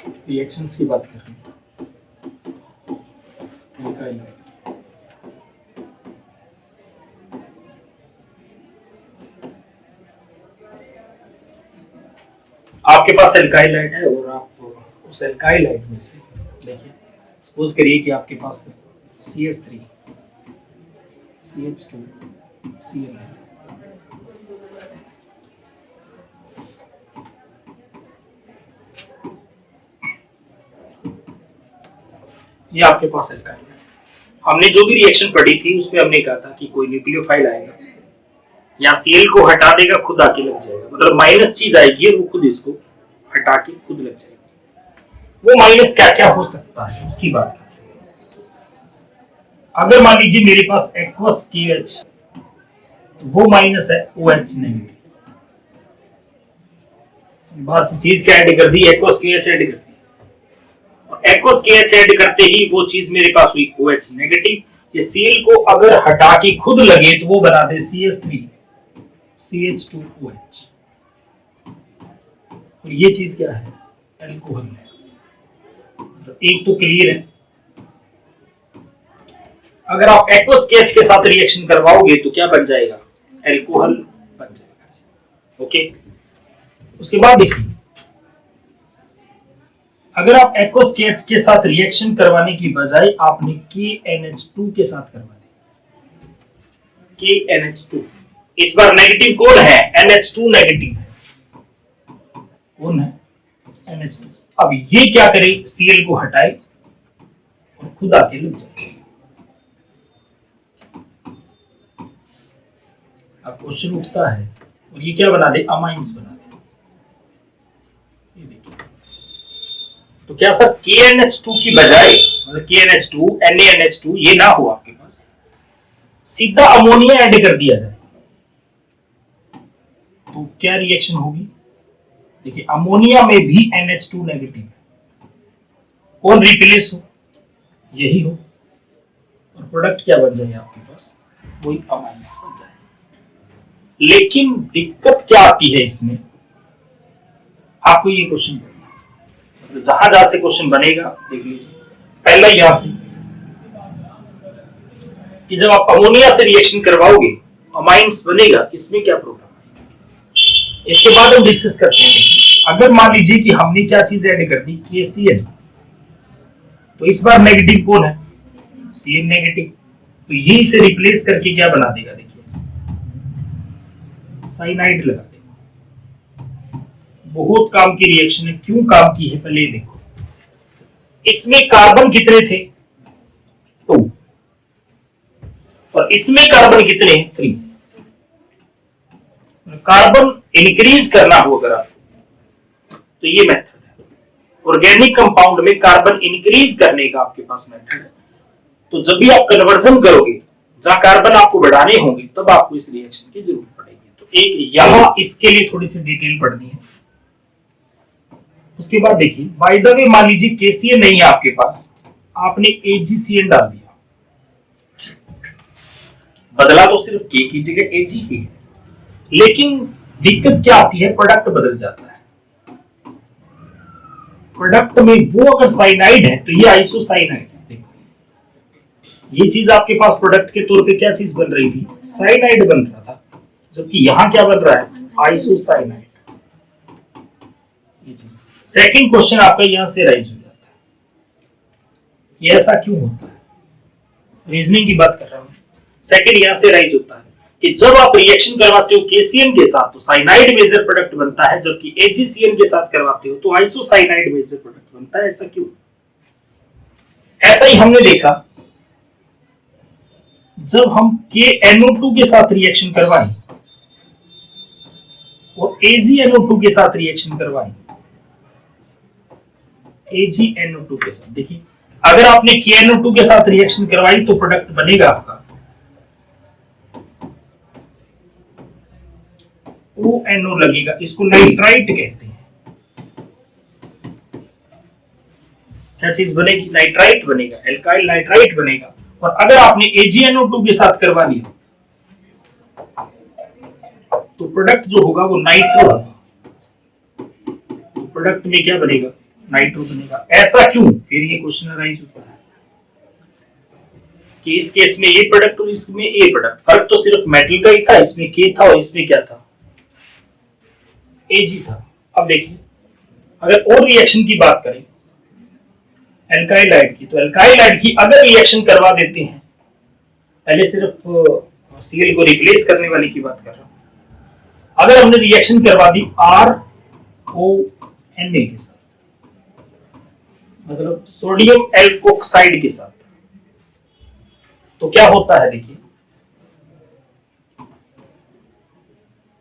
Reactions की बात कर रहे हैं। एल्काइल लाइट, आपके पास एल्काइल लाइट है और आप उस एल्काइल लाइट में से देखिए, सपोज करिए कि आपके पास CH3 CH2 Cl है। ये आपके पास एल्काइल है। हमने जो भी रिएक्शन पढ़ी थी उसमें हमने कहा था कि कोई न्यूक्लियोफाइल आएगा या Cl को हटा देगा, खुद आके लग जाएगा, मतलब माइनस चीज आएगी वो खुद इसको हटा के खुद लग जाएगी। वो माइनस क्या क्या हो सकता है उसकी बात करते हैं। अगर मान लीजिए मेरे पास एक्वस KH, तो वो माइनस है OH नेगेटिव, बाहर से चीज क्या ऐड कर दी, एक्वस KH ऐड कर दी, और एक्वस KH ऐड करते ही वो चीज मेरे पास हुई OH नेगेटिव। ये Cl को अगर हटा के खुद लगे तो वो बना दे CH3 CH2OH, और ये चीज क्या है, एल्कोहल है। एक तो क्लियर है। अगर आप एक्वस KH के साथ रिएक्शन करवाओगे तो क्या बन जाएगा, एल्कोहल बन जाएगा। ओके, उसके बाद देखिए, अगर आप एक्वस KH के साथ रिएक्शन करवाने की बजाय आपने KNH2 के साथ करवा दी, KNH2, इस बार नेगेटिव कौन है, NH2 नेगेटिव है, कौन है, NH2। अब ये क्या करे, Cl को हटाए और खुद आके लग जाए। अब क्वेश्चन उठता है और ये क्या बना दे, अमाइंस बना दे। ये देखिए, तो क्या सर KNH2 की बजाय, मतलब KNH2 NaNH2 ये ना हो आपके पास, सीधा अमोनिया ऐड कर दिया जाए तो क्या रिएक्शन होगी। देखिए, अमोनिया में भी NH2 नेगेटिव है, कौन रिप्लेस हो, यही हो, और प्रोडक्ट क्या बन जाए आपके पास, वही अमाइंस बन जाए। लेकिन दिक्कत क्या आती है इसमें, आपको ये क्वेश्चन बनना, जहां जहां से क्वेश्चन बनेगा देख लीजिए। पहला यहां से कि जब आप अमोनिया से रिएक्शन करवाओगे अमाइंस बनेगा, इसमें क्या प्रॉब्लम है, इसके बाद हम डिस्कस करते हैं। अगर मान लीजिए कि हमने क्या चीज ऐड कर दी, KCl, तो इस बार नेगेटिव कौन है, Cl नेगेटिव, तो ये से रिप्लेस करके क्या बना देगा, देखिए साइनाइड लगा देगा। बहुत काम की रिएक्शन है, क्यों काम की है पहले देखो। इसमें कार्बन कितने थे, 2, और इसमें कार्बन कितने, 3। कार्बन इंक्रीज करना हो अगर आपको तो ये मेथड है। ऑर्गेनिक कंपाउंड में कार्बन इंक्रीज करने का आपके पास मेथड है। तो जब भी आप कन्वर्जन करोगे, जहां कार्बन आपको बढ़ाने होंगे, तब आपको इस रिएक्शन की जरूरत पड़ेगी। तो एक यहां इसके लिए थोड़ी सी डिटेल पढ़नी है। उसके बाद देखिए, बाय द वे मान लीजिए KCl नहीं है आपके पास, आपने AgCl डाल दिया, बदला तो सिर्फ K की जगह Ag ही है, लेकिन दिक्कत क्या आती है, प्रोडक्ट बदल जाता है। प्रोडक्ट में वो अगर साइनाइड है तो ये आइसोसाइनाइड है। देखो, ये चीज आपके पास प्रोडक्ट के तौर पे क्या चीज बन रही थी, साइनाइड बन रहा था, जबकि यहां क्या बन रहा है, आइसोसाइनाइड। ये चीज सेकंड क्वेश्चन आपका यहां से राइज हो जाता है, ये ऐसा क्यों होता है, रीजनिंग की बात कर रहा हूं। सेकंड यहां से राइज होता है कि जब आप रिएक्शन करवाते हो KCl के साथ तो साइनाइड मेजर प्रोडक्ट बनता है, जबकि AgCl के साथ करवाते हो तो आइसोसाइनाइड मेजर प्रोडक्ट बनता है। ऐसा क्यों, ऐसा ही हमने देखा जब हम KNO2 के साथ रिएक्शन करवाएं और AgNO2 के साथ रिएक्शन करवाएं, AgNO2 के साथ, देखिए अगर आपने KNO2 के साथ रिएक्शन करवाई तो प्रोडक्ट बनेगा आपका ONO लगेगा, इसको नाइट्राइट कहते हैं। क्या चीज बनेगी, नाइट्राइट बनेगा, एल्काइल नाइट्राइट बनेगा। और अगर आपने AgNO2 के साथ करवा लिया तो प्रोडक्ट जो होगा वो नाइट्रो होगा, तो प्रोडक्ट में क्या बनेगा, नाइट्रो बनेगा। ऐसा क्यों? फिर ये क्वेश्चन अराइज होता है कि इस केस में ये प्रोडक्ट और इसमें ए प्रोडक्ट, फर्क तो सिर्फ मेटल का ही था, इसमें के था और इसमें क्या था, एजी था। अब देखिए अगर और रिएक्शन की बात करें एल्काइलाइड की, तो एल्काइलाइड की अगर रिएक्शन करवा देते हैं, पहले सिर्फ सीएल को रिप्लेस करने वाली की बात कर रहा हूं, अगर हमने रिएक्शन करवा दी आर ओ एन ए के साथ, मतलब सोडियम एल्कोक्साइड के साथ, तो क्या होता है देखिए,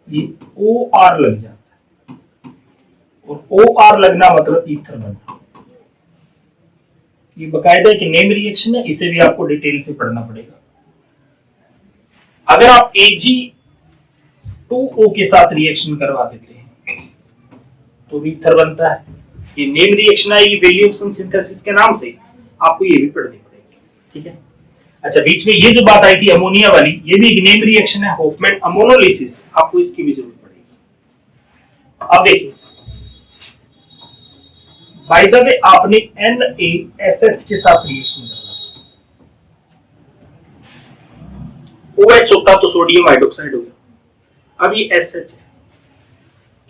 ये ओ आर लग जाता है और ओ आर लगना मतलब ईथर बनना। ये बकायदा एक नेम रिएक्शन है, इसे भी आपको डिटेल से पढ़ना पड़ेगा। अगर आप Ag2O के साथ रिएक्शन करवा देते हैं तो भी ईथर बनता है। ये नेम रिएक्शन आएगी विलियमसन सिंथेसिस के नाम से, आपको ये भी पढ़नी पड़ेगी, ठीक है। अच्छा, बीच में ये जो बात आई थी अमोनिया वाली, ये भी एक नेम रिएक्शन है, होफमैन अमोनोलिसिस, आपको इसकी भी जरूरत पड़ेगी। अब देखिए बाय द वे आपने NaSH के साथ रिएक्शन करना, OH होता तो सोडियम हाइड्रोक्साइड हो गया, अब ये SH है,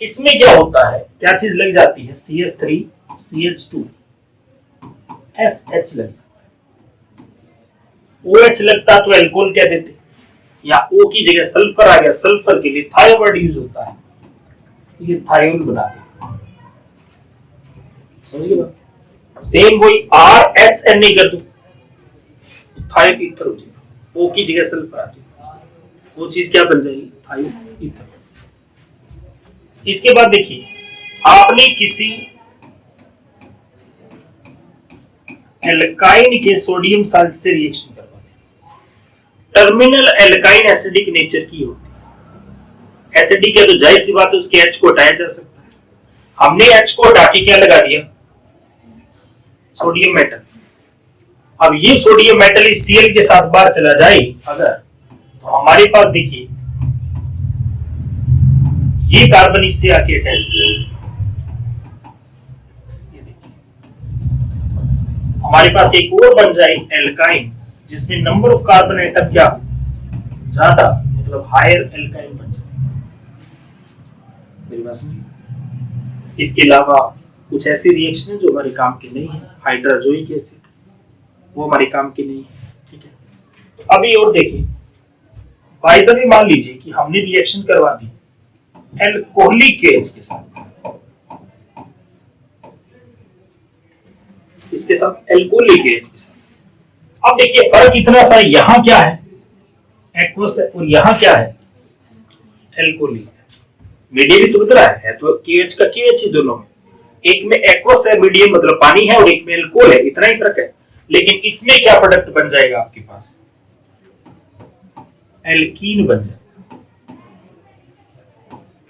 इसमें क्या होता है, क्या चीज लग जाती है, CH3 CH2 SH लग जाता है। OH लगता तो एल्कोहल कह देते, या O की जगह सल्फर आ गया, सल्फर के लिए थायोवर्ड यूज होता है, ये थायोल बना देगा, समझिए बात। सेम वही RSNA कर दो, थायो ईथर हो जाएगा, O की जगह सल्फर आ जाएगा, वो चीज क्या बन जाएगी, थायो ईथर। इसके बाद देखिए आपने किसी एल्काइन के सोडियम साल्ट से रिएक्शन करवा दिया, टर्मिनल एल्काइन एसिडिक नेचर की होती है, एसिडिक है तो जाहिर सी बात है उसके H को हटाया जा सकता है, हमने H को हटा के क्या लगा दिया, सोडियम मेटल। अब ये सोडियम मेटल इस Cl के साथ बाहर चला जाए अगर, तो हमारे पास देखिए ये कार्बन इससे आके अटैच हो जाए, ये देखिए हमारे पास एक और बन जाए एल्काइन, जिसमें नंबर ऑफ कार्बन एटम क्या ज्यादा, मतलब हायर एल्काइन बन जाए, मेरी बात समझिए। इसके अलावा कुछ ऐसी रिएक्शन है जो हमारे काम की नहीं है, हाइड्रोजोइक एसिड, वो हमारे काम की नहीं है, ठीक है। तो अभी और देखिए, बाय द वे मान लीजिए कि हमने रिएक्शन करवा दी एल्कोहलिक एच के साथ, इसके साथ एल्कोहलिक एच के साथ। अब देखिए फर्क इतना सा, यहां क्या है एक्वस है और यहां क्या है एल्कोहलिक, मीडियम भी तो बदला है तो KH का KH ही दोनों में, एक में एक्वस है मीडियम मतलब पानी है और एक में एल्कोहल है, इतना ही फर्क है। लेकिन इसमें क्या प्रोडक्ट बन जाएगा आपके पास, एल्कीन बन जाएगा,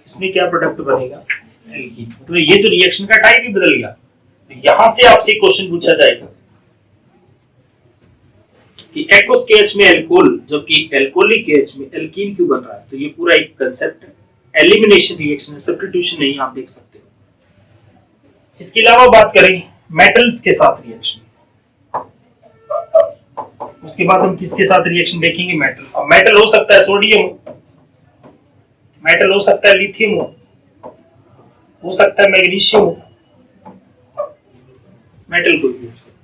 इसमें क्या प्रोडक्ट बनेगा, एल्कीन। मतलब ये तो रिएक्शन का टाइप ही बदल गया। तो यहां से आपसे क्वेश्चन पूछा जाएगा कि एक्वस KH में एल्कोहल जबकि एल्कोहलिक KH में एल्कीन क्यों बन रहा है। तो ये पूरा एक कांसेप्ट है, एलिमिनेशन रिएक्शन है, सब्स्टिट्यूशन नहीं, आप देख सकते हो। इसके अलावा बात करें मेटल्स के साथ रिएक्शन, उसके बाद हम किसके साथ रिएक्शन देखेंगे, मेटल। अब मेटल हो सकता है सोडियम, मेटल हो सकता है लिथियम, हो सकता है मैग्नीशियम, मेटल कोई भी हो सकता है।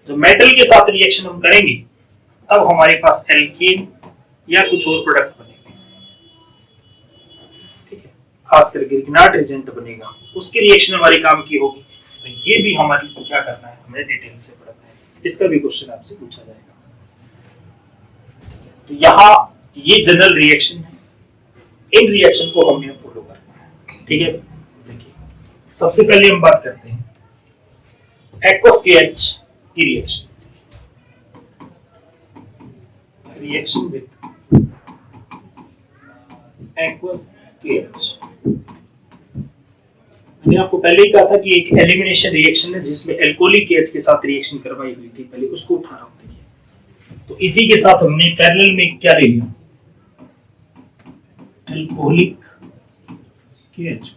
जब मेटल के साथ रिएक्शन हम करेंगे तब हमारे पास एल्केन या कुछ और प्रोडक्ट बनेंगे, ठीक है, खास करके ग्रिग्नार्ड एजेंट बनेगा, उसकी रिएक्शन हमारे काम की होगी। तो ये भी हमारी क्या करना है, हमें डिटेल से पढ़ना है, इसका भी क्वेश्चन आपसे पूछा जाएगा। तो यहाँ ये जनरल रिएक्शन है, इन रिएक्शन को हमने फॉलो करना है, ठीक है। देखिए सबसे पहले हम बात करते हैं एक्वस KH की रिएक्शन विद एक्वस KH। मैंने आपको पहले ही कहा था कि एक एलिमिनेशन रिएक्शन है जिसमें एल्कोहलिक KH के साथ रिएक्शन करवाई हुई थी, पहले उसको उठा रहा हूं। देखिए तो इसी के साथ हमने पैरेलल में क्या ले लिया, एल्कोहलिक KH,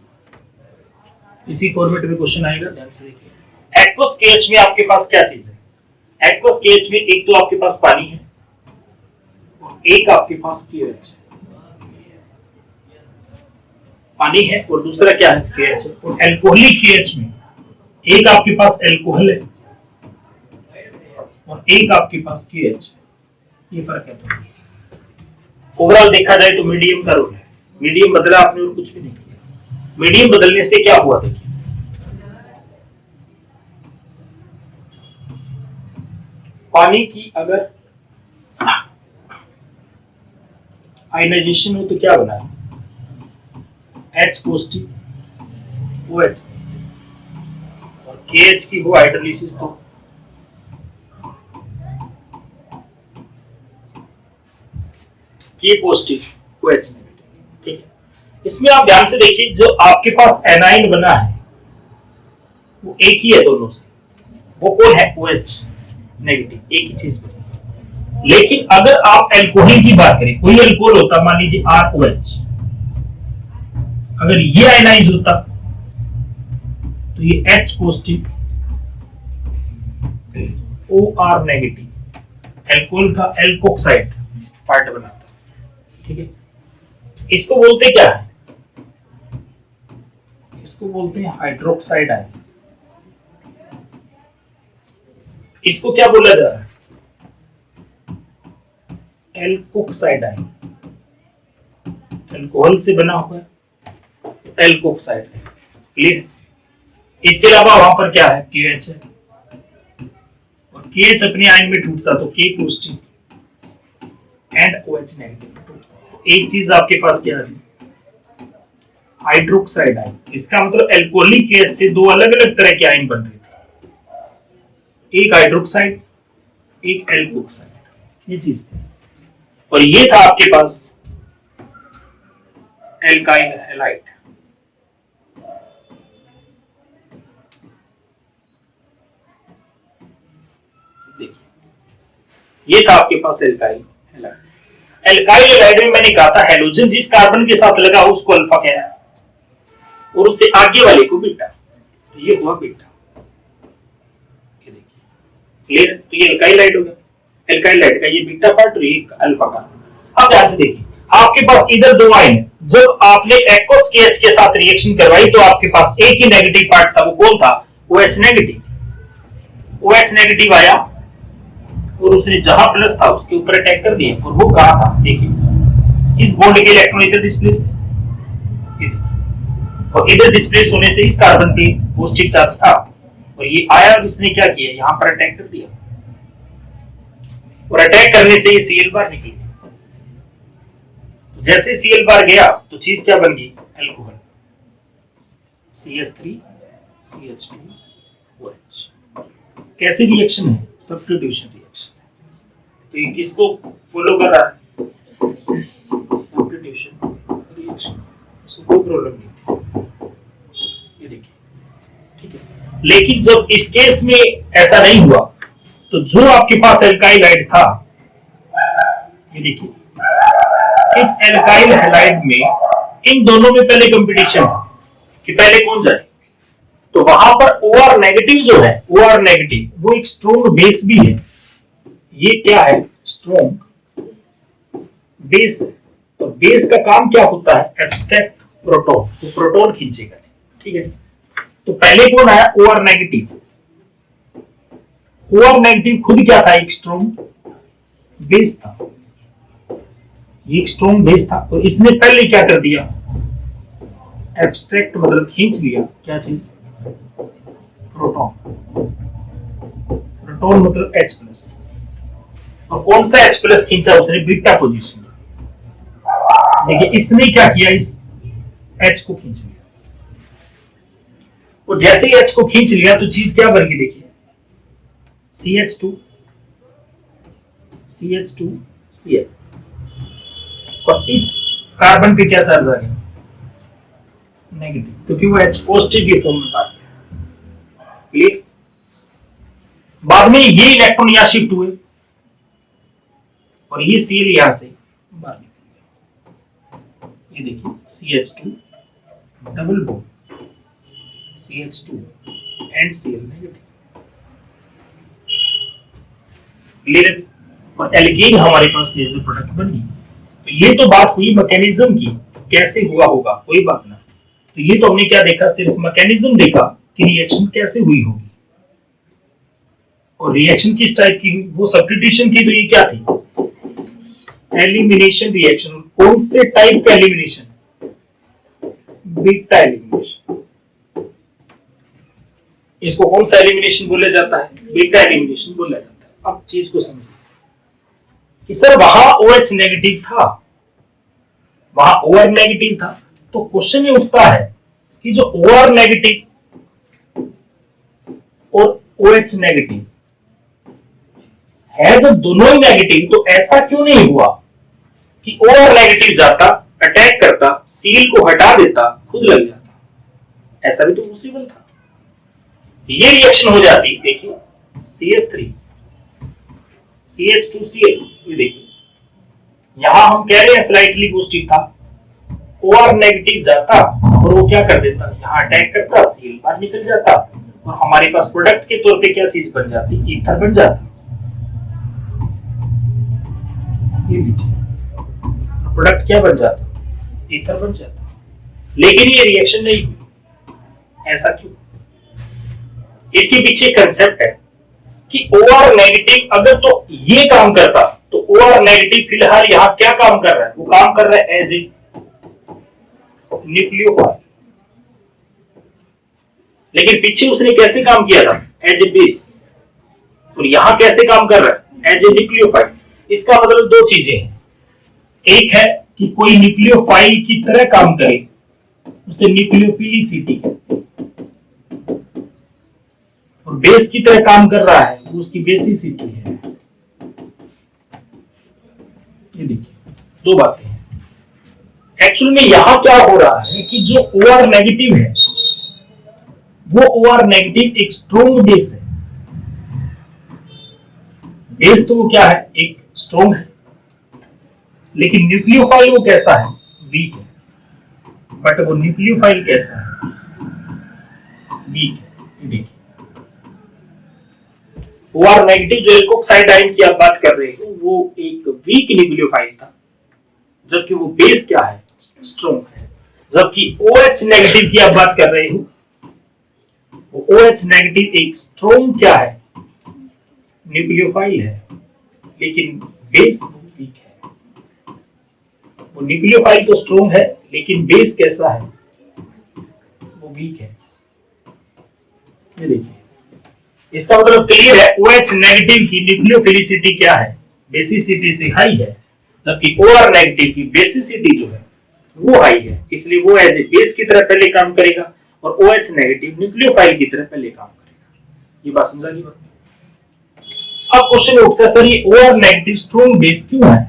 इसी फॉर्मेट में क्वेश्चन आएगा, ध्यान से देखिए। एक्वस केएच में आपके पास क्या चीज है? एक्वस केएच में एक तो आपके पास पानी है और एक आपके पास केएच है। पानी है और दूसरा क्या है? केएच है। और एल्कोहलिक केएच में एक आपके पास एल्कोहल है और एक आपके पास केएच है। ये फर्क है। तो ओवरऑल देखा जाए तो मीडियम का रोल है। मीडियम बदला आपने और कुछ भी नहीं किया। मीडियम बदलने से क्या हुआ देखिए, पानी की अगर आयनाइजेशन हो तो क्या बना है? H पॉजिटिव OH, और KH की हो हाइड्रोलिसिस तो K पॉजिटिव OH नेगेटिव। ठीक है, इसमें आप ध्यान से देखिए, जो आपके पास एनाइन बना है वो एक ही है दोनों से, वो कौन है? OH नेगेटिव, एक ही चीज बनी। लेकिन अगर आप एल्कोहल की बात करें, कोई एल्कोहल होता, मान लीजिए ROH, अगर ये आयनाइज होता तो ये H positive OR negative, alcohol का एल्कोक्साइड पार्ट बनाता। ठीक है, इसको बोलते क्या है? इसको बोलते हैं हाइड्रोक्साइड आयन। इसको क्या बोला जा रहा है? Alkoxide ion. एल्कोहल से बना हुआ है, एल्कोक्साइड है। क्लियर? इसके अलावा वहां पर क्या है? KH है, और KH अपने आयन में टूटता तो K positive and OH negative में टूटता। तो एक चीज आपके पास क्या है? Hydroxide ion. इसका मतलब एल्कोहलिक KH से दो अलग अलग तरह के आयन बन रहे थे, एक हाइड्रोक्साइड एक एल्कोक्साइड, ये चीज थी। और ये था आपके पास एल्काइल हैलाइड। ये था आपके पास एल्काइल हैलाइड। एल्काइल हैलाइड में मैंने कहा था हेलोजन जिस कार्बन के साथ लगा उसको अल्फा कहना है और उससे आगे वाले को बीटा। तो ये हुआ बीटा। ये देखिए, क्लियर? तो ये एल्काइल हैलाइड हो गया। एल्काइल हैलाइड का ये बीटा पार्ट और ये अल्फा कार्बन। अब ध्यान से देखिए, आपके पास इधर दो आयन, जब आपने एक्वस KH के साथ रिएक्शन करवाई तो आपके पास एक ही नेगेटिव पार्ट था, वो कौन था? OH negative. OH नेगेटिव आया और उसने जहां प्लस था उसके ऊपर अटैक कर दिया, और वो कहा था, देखिए इस बॉन्ड के इलेक्ट्रॉन इधर डिस्प्लेस थे, ये देखिए, और इधर डिस्प्लेस होने से इस कार्बन पे पॉजिटिव चार्ज था और ये आया और इसने क्या किया? यहां पर अटैक कर दिया, और अटैक करने से ये Cl बार निकल गया। जैसे Cl बार गया तो चीज क्या बन गई? Alcohol, CH3 CH2 OH। कैसे रिएक्शन है? Substitution reaction. तो ये किसको फॉलो कर रहा है? Substitution reaction. सो कोई प्रॉब्लम नहीं, ये देखिए, ठीक है। लेकिन जब इस केस में ऐसा नहीं हुआ तो जो आपके पास एल्काइल हैलाइड था, ये देखिए, इस एल्काइल हैलाइड में इन दोनों में पहले कंपटीशन था कि पहले कौन जाए। तो वहां पर OR नेगेटिव जो है, OR नेगेटिव वो एक स्ट्रॉन्ग बेस भी है। ये क्या है? स्ट्रॉन्ग बेस है। तो बेस का काम क्या होता है? एब्स्ट्रैक्ट प्रोटॉन, तो प्रोटॉन खींचेगा। ठीक है, तो पहले कौन आया? OR negative. OR नेगेटिव खुद क्या था? एक स्ट्रॉन्ग बेस था, ये एक स्ट्रॉन्ग बेस था, और इसने पहले क्या कर दिया? एब्स्ट्रैक्ट मतलब खींच लिया क्या चीज? प्रोटॉन। प्रोटॉन मतलब H+, और कौन सा H+ खींचा उसने? Beta position. देखिए इसने क्या किया? इस H को खींच लिया, और जैसे ही H को खींच लिया तो चीज क्या बन गई? देखिए CH2 CH2 Cl, और इस कार्बन पे क्या चार्ज आ गया? नेगेटिव, क्योंकि वो H पॉजिटिव के फॉर्म में आ गया। क्लियर? बाद में ये इलेक्ट्रॉन यहां शिफ्ट हुए और ये Cl यहां से बाहर निकल गया। ये देखिए CH2 double bond CH2 and Cl negative. Clear है? और एल्केन हमारे पास बेसिक प्रोडक्ट बन गई। तो ये तो बात हुई मैकेनिज्म की, कैसे हुआ होगा, कोई बात ना। तो ये तो हमने क्या देखा, सिर्फ मैकेनिज्म देखा कि रिएक्शन कैसे हुई होगी। और रिएक्शन किस टाइप की हुई, वो सब्स्टिट्यूशन थी। तो ये क्या थी, एलिमिनेशन रिएक्शन। कौन से टाइप का एलिमिनेशन, बीटा एलिमिनेशन। इसको कौन सा एलिमिनेशन बोला जाता है, बीटा एलिमिनेशन बोला जाता है। अब चीज को समझिए कि सर वहां OH नेगेटिव था, वहां OR नेगेटिव था। तो क्वेश्चन ये उठता है कि जो OR नेगेटिव और OH नेगेटिव है, जब दोनों ही नेगेटिव, तो ऐसा क्यों नहीं हुआ कि OR नेगेटिव जाता, अटैक करता, सील को हटा देता, खुद लग जाता। ऐसा भी तो पॉसिबल था। ये रिएक्शन हो जाती, देखिए CH3 CH2Cl, ये देखिए यहां हम कह रहे हैं स्लाइटली पॉजिटिव था, OR नेगेटिव जाता और वो क्या कर देता, यहां अटैक करता, सील बाहर निकल जाता और हमारे पास प्रोडक्ट के तौर पे क्या चीज बन जाती, ईथर बन जाता। ये लीजिए प्रोडक्ट क्या बन जाता, ईथर बन जाता। लेकिन ये रिएक्शन नहीं हुई, ऐसा क्यों? इसके पीछे कंसेप्ट है कि OR नेगेटिव अगर तो ये काम करता, तो OR नेगेटिव फिलहाल यहां क्या काम कर रहा है, वो काम कर रहा है एज ए न्यूक्लियोफाइल। लेकिन पीछे उसने कैसे काम किया था, एज ए बेस। और यहां कैसे काम कर रहा है, एज ए न्यूक्लियोफाइल। इसका मतलब दो चीजें हैं, एक है कि कोई न्यूक्लियोफाइल की तरह काम करे, उसे न्यूक्लियोफिलिसिटी कहते हैं। और बेस की तरह काम कर रहा है, वो उसकी बेसिसिटी है। ये देखिए दो बातें हैं। एक्चुअल में यहां क्या हो रहा है कि जो OR नेगेटिव है, वो OR नेगेटिव एक स्ट्रॉन्ग बेस है। बेस तो वो क्या है, एक स्ट्रॉन्ग है। लेकिन न्यूक्लियोफाइल वो कैसा है, वीक है। बट वो न्यूक्लियोफाइल कैसा है, वीक है। ये देखिए OR नेगेटिव जो एल्कोक्साइड आयन की आप बात कर रहे हो, वो एक वीक न्यूक्लियोफाइल था, जबकि वो बेस क्या है, स्ट्रॉन्ग है। जबकि OH नेगेटिव की आप बात कर रहे हो, वो OH नेगेटिव एक स्ट्रॉन्ग क्या है, न्यूक्लियोफाइल है, लेकिन बेस वीक है। वो न्यूक्लियोफाइल तो स्ट्रॉन्ग है, लेकिन बेस कैसा है, वो वीक है। ये देखिए इसका मतलब क्लियर है, OH नेगेटिव की न्यूक्लियोफिलिसिटी क्या है, बेसिसिटी से हाई है, जबकि OR नेगेटिव की बेसिसिटी जो है वो हाई है। इसलिए वो एज ए बेस की तरह पहले काम करेगा और OH नेगेटिव न्यूक्लियोफाइल की तरह पहले काम करेगा। ये बात समझा गई बात? अब क्वेश्चन उठता है, सर ये OR नेगेटिव स्ट्रॉन्ग बेस क्यों है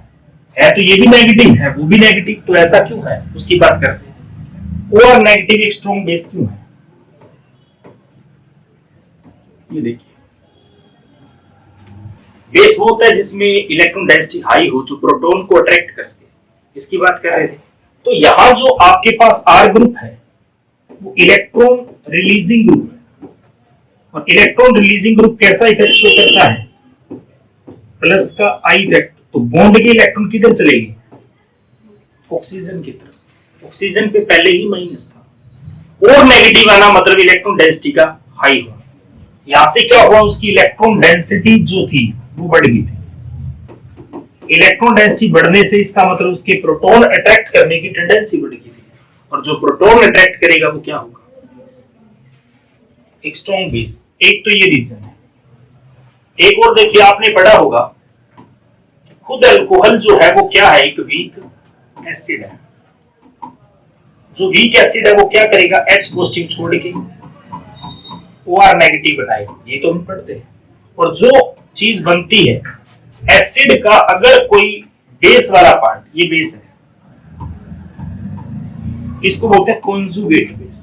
तो ये भी नेगेटिव है, वो भी नेगेटिव, तो ऐसा क्यों है, उसकी बात करते हैं। OR नेगेटिव एक स्ट्रॉन्ग बेस क्यों है, ये देखिए बेस वो होता है जिसमें इलेक्ट्रॉन डेंसिटी हाई हो, जो प्रोटॉन को अट्रैक्ट कर सके, इसकी बात कर रहे थे। तो यहां जो आपके पास R ग्रुप है, वो इलेक्ट्रॉन रिलीजिंग ग्रुप है। और इलेक्ट्रॉन रिलीजिंग ग्रुप कैसा इफेक्ट शो करता है, प्लस का आई इफेक्ट। तो बॉन्ड के इलेक्ट्रॉन किधर चलेंगे, ऑक्सीजन की तरफ। ऑक्सीजन पे पहले ही माइनस था। और नेगेटिव आना मतलब इलेक्ट्रॉन डेंसिटी का हाई होना। यहां से क्या हुआ, उसकी इलेक्ट्रॉन डेंसिटी जो थी वो बढ़ गई थी। इलेक्ट्रॉन डेंसिटी बढ़ने से इसका मतलब उसके प्रोटॉन अट्रैक्ट करने की टेंडेंसी बढ़ गई थी। और जो प्रोटॉन अट्रैक्ट करेगा वो क्या होगा, एक स्ट्रॉन्ग बेस। एक तो ये रीजन है। एक और देखिए, आपने पढ़ा होगा खुद अल्कोहल जो है वो क्या है, एक वीक एसिड है। जो वीक एसिड है वो क्या करेगा, H पॉजिटिव छोड़ के OR नेगेटिव बनाएगा। ये तो हम पढ़ते हैं। और जो चीज बनती है एसिड का, अगर कोई बेस वाला पार्ट, ये बेस है, इसको बोलते हैं कॉन्जुगेट बेस।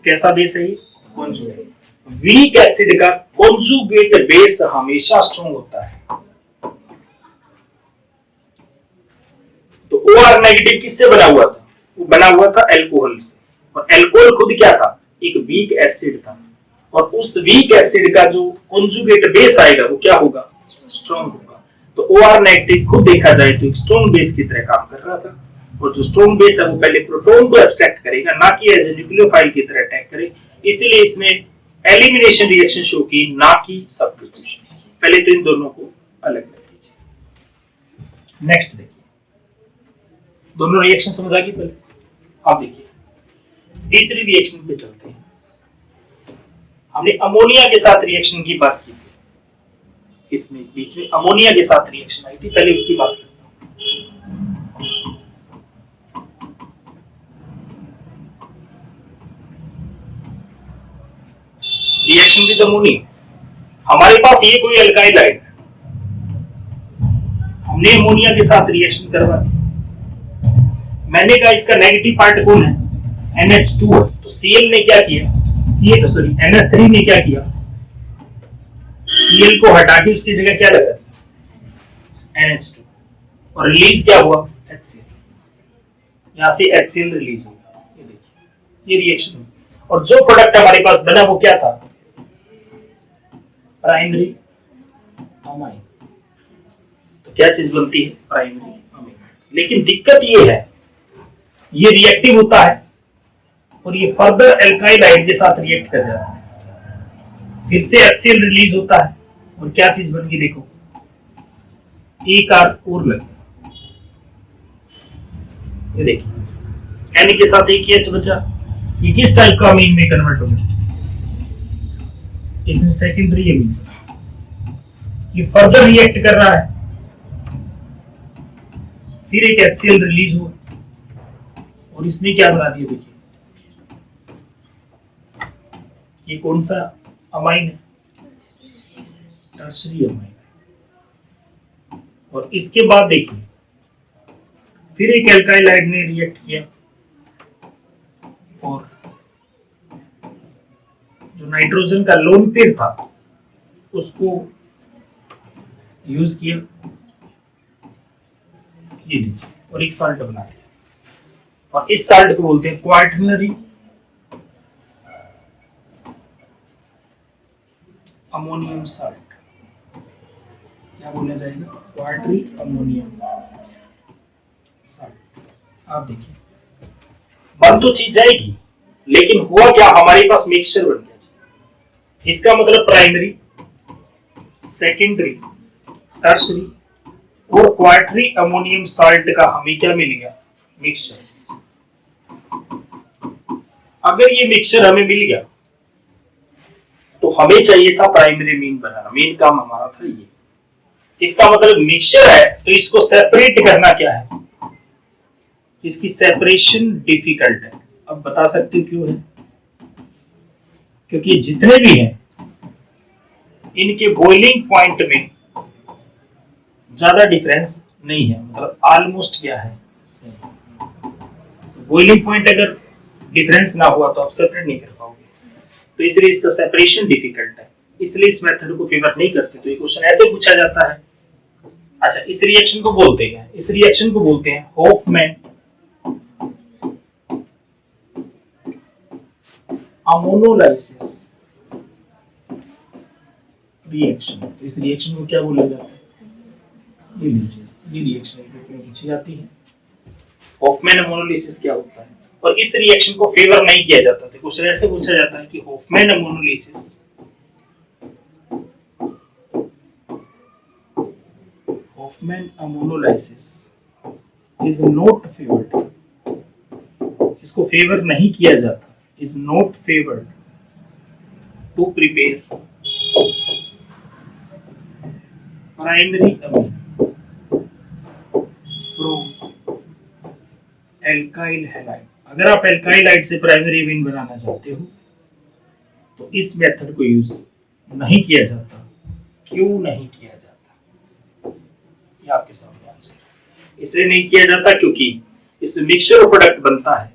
कैसा बेस है ये, कॉन्जुगेट। वीक एसिड का कॉन्जुगेट बेस हमेशा स्ट्रॉन्ग होता है। तो OR नेगेटिव किससे बना हुआ था, वो बना हुआ था अल्कोहल से। और एल्कोहल खुद क्या था, एक वीक एसिड था, और उस वीक एसिड का जो कॉन्जुगेट बेस आएगा वो क्या होगा, स्ट्रॉन्ग होगा। तो OR नेगेटिव खुद देखा जाए तो एक स्ट्रॉन्ग बेस की तरह काम कर रहा था, और जो स्ट्रॉन्ग बेस है वो पहले प्रोटॉन को एब्स्ट्रैक्ट करेगा, ना कि एज ए न्यूक्लियोफाइल की तरह अटैक करे। इसीलिए इसने एलिमिनेशन रिएक्शन शो की, ना कि सब्स्टिट्यूशन। पहले तो इन दोनों को अलग कर लीजिए। नेक्स्ट देखिए, दोनों रिएक्शन समझ आ गई पहले। अब देखिए तीसरी रिएक्शन पे चलते हैं। हमने अमोनिया के साथ रिएक्शन की बात की थी, इसमें बीच में अमोनिया के साथ रिएक्शन आई थी, पहले उसकी बात करते हैं। रिएक्शन विद अमोनिया, हमारे पास ये कोई अल्काइल हाइड है, हमने अमोनिया के साथ रिएक्शन करवा दी। मैंने कहा इसका नेगेटिव पार्ट कौन है, NH2 है। तो Cl ने क्या किया, NH3 ने क्या किया, Cl को हटा के उसकी जगह क्या लगा दिया, NH2, और रिलीज क्या हुआ, HCl। यहां से HCl रिलीज हुआ, ये देखिए ये रिएक्शन हुई। और जो प्रोडक्ट हमारे पास बना वो क्या था, प्राइमरी अमाइन। तो क्या चीज बनती है, प्राइमरी अमाइन। लेकिन दिक्कत ये है, ये रिएक्टिव होता है और ये फर्दर एल्काइल हाइड के साथ रिएक्ट कर जाता है, फिर से HCl रिलीज होता है, और क्या चीज बन गई, देखो एक आर और लग गया, ये देखिए N के साथ एक H बचा। ये किस टाइप का अमीन में कन्वर्ट हो गया, इसमें सेकेंडरी अमीन। ये फर्दर रिएक्ट कर रहा है, फिर एक HCl रिलीज हुआ, और इसने क्या बना दिया, देखिए ये कौन सा अमाइन है, टर्शरी अमाइन। और इसके बाद देखिए फिर एक एल्काइल हाइड ने रिएक्ट किया, और जो नाइट्रोजन का लोन पेयर था उसको यूज किया, ये लीजिए, और एक साल्ट बना दिया, और इस साल्ट को बोलते हैं क्वार्टरनरी अमोनियम साल्ट। क्या बोला जाएगा, क्वार्टरी अमोनियम साल्ट। आप देखिए बन तो चीज जाएगी, लेकिन हुआ क्या, हमारे पास मिक्सचर बन गया। इसका मतलब प्राइमरी, सेकेंडरी, टर्शरी और क्वार्टरी अमोनियम साल्ट का हमें क्या मिल गया, मिक्सचर। अगर ये मिक्सचर हमें मिल गया तो हमें चाहिए था प्राइमरी मीन बनाना, मेन काम हमारा था ये। इसका मतलब मिक्सचर है तो इसको सेपरेट करना क्या है, इसकी सेपरेशन डिफिकल्ट है। अब बता सकते हो क्यों है, क्योंकि जितने भी हैं इनके बॉइलिंग पॉइंट में ज्यादा डिफरेंस नहीं है, मतलब ऑलमोस्ट क्या है सेम। बॉइलिंग पॉइंट अगर डिफरेंस ना हुआ तो आप सेपरेट नहीं कर पाओगे, तो इसलिए इसका सेपरेशन डिफिकल्ट है, इसलिए इस मेथड को फेवर नहीं करते। तो ये क्वेश्चन ऐसे पूछा जाता है। अच्छा, इस रिएक्शन को बोलते हैं, इस रिएक्शन को बोलते हैं हॉफमैन अमोनोलाइसिस रिएक्शन। इस रिएक्शन को क्या बोला जाता है, ये लीजिए, ये रिएक्शन पूछी जाती है हॉफमैन अमोनोलाइसिस क्या होता है। और इस रिएक्शन को फेवर नहीं किया जाता, तो क्वेश्चन ऐसे पूछा जाता है कि Hofmann ammonolysis, Hofmann ammonolysis is not favoured, इसको फेवर नहीं किया जाता, is not favoured to prepare primary amine from alkyl halide. अगर आप एल्काइल हाइड से प्राइमरी अमीन बनाना चाहते हो तो इस मेथड को यूज नहीं किया जाता। क्यों नहीं किया जाता, ये आपके सामने आंसर। इसलिए नहीं किया जाता क्योंकि इसमें मिक्सचर प्रोडक्ट बनता है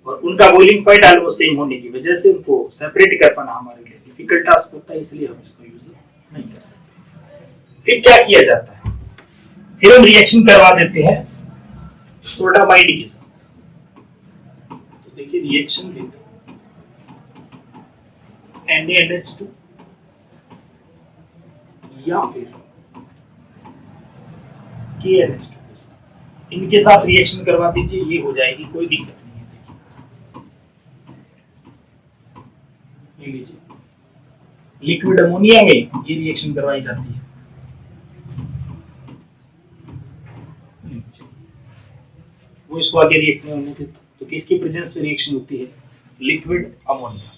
और उनका बॉइलिंग पॉइंट ऑलमोस्ट सेम होने की वजह से उनको सेपरेट कर पाना हमारे लिए डिफिकल्ट टास्क होता है, इसलिए हम इसको यूज नहीं कर सकते। फिर क्या किया जाता है, फिर हम रिएक्शन करवा देते हैं सोडामाइड के साथ। तो देखिए देखिए रिएक्शन विद NaNH2 या फिर KNH2 के साथ, इनके साथ रिएक्शन करवा दीजिए, ये हो जाएगी, कोई दिक्कत नहीं है। देखिए ये लीजिए, लिक्विड अमोनिया में ये रिएक्शन करवाई जाती है। वो इसको आगे रिएक्ट नहीं होने देते, तो किसकी प्रेजेंस में रिएक्शन होती है? Liquid ammonia.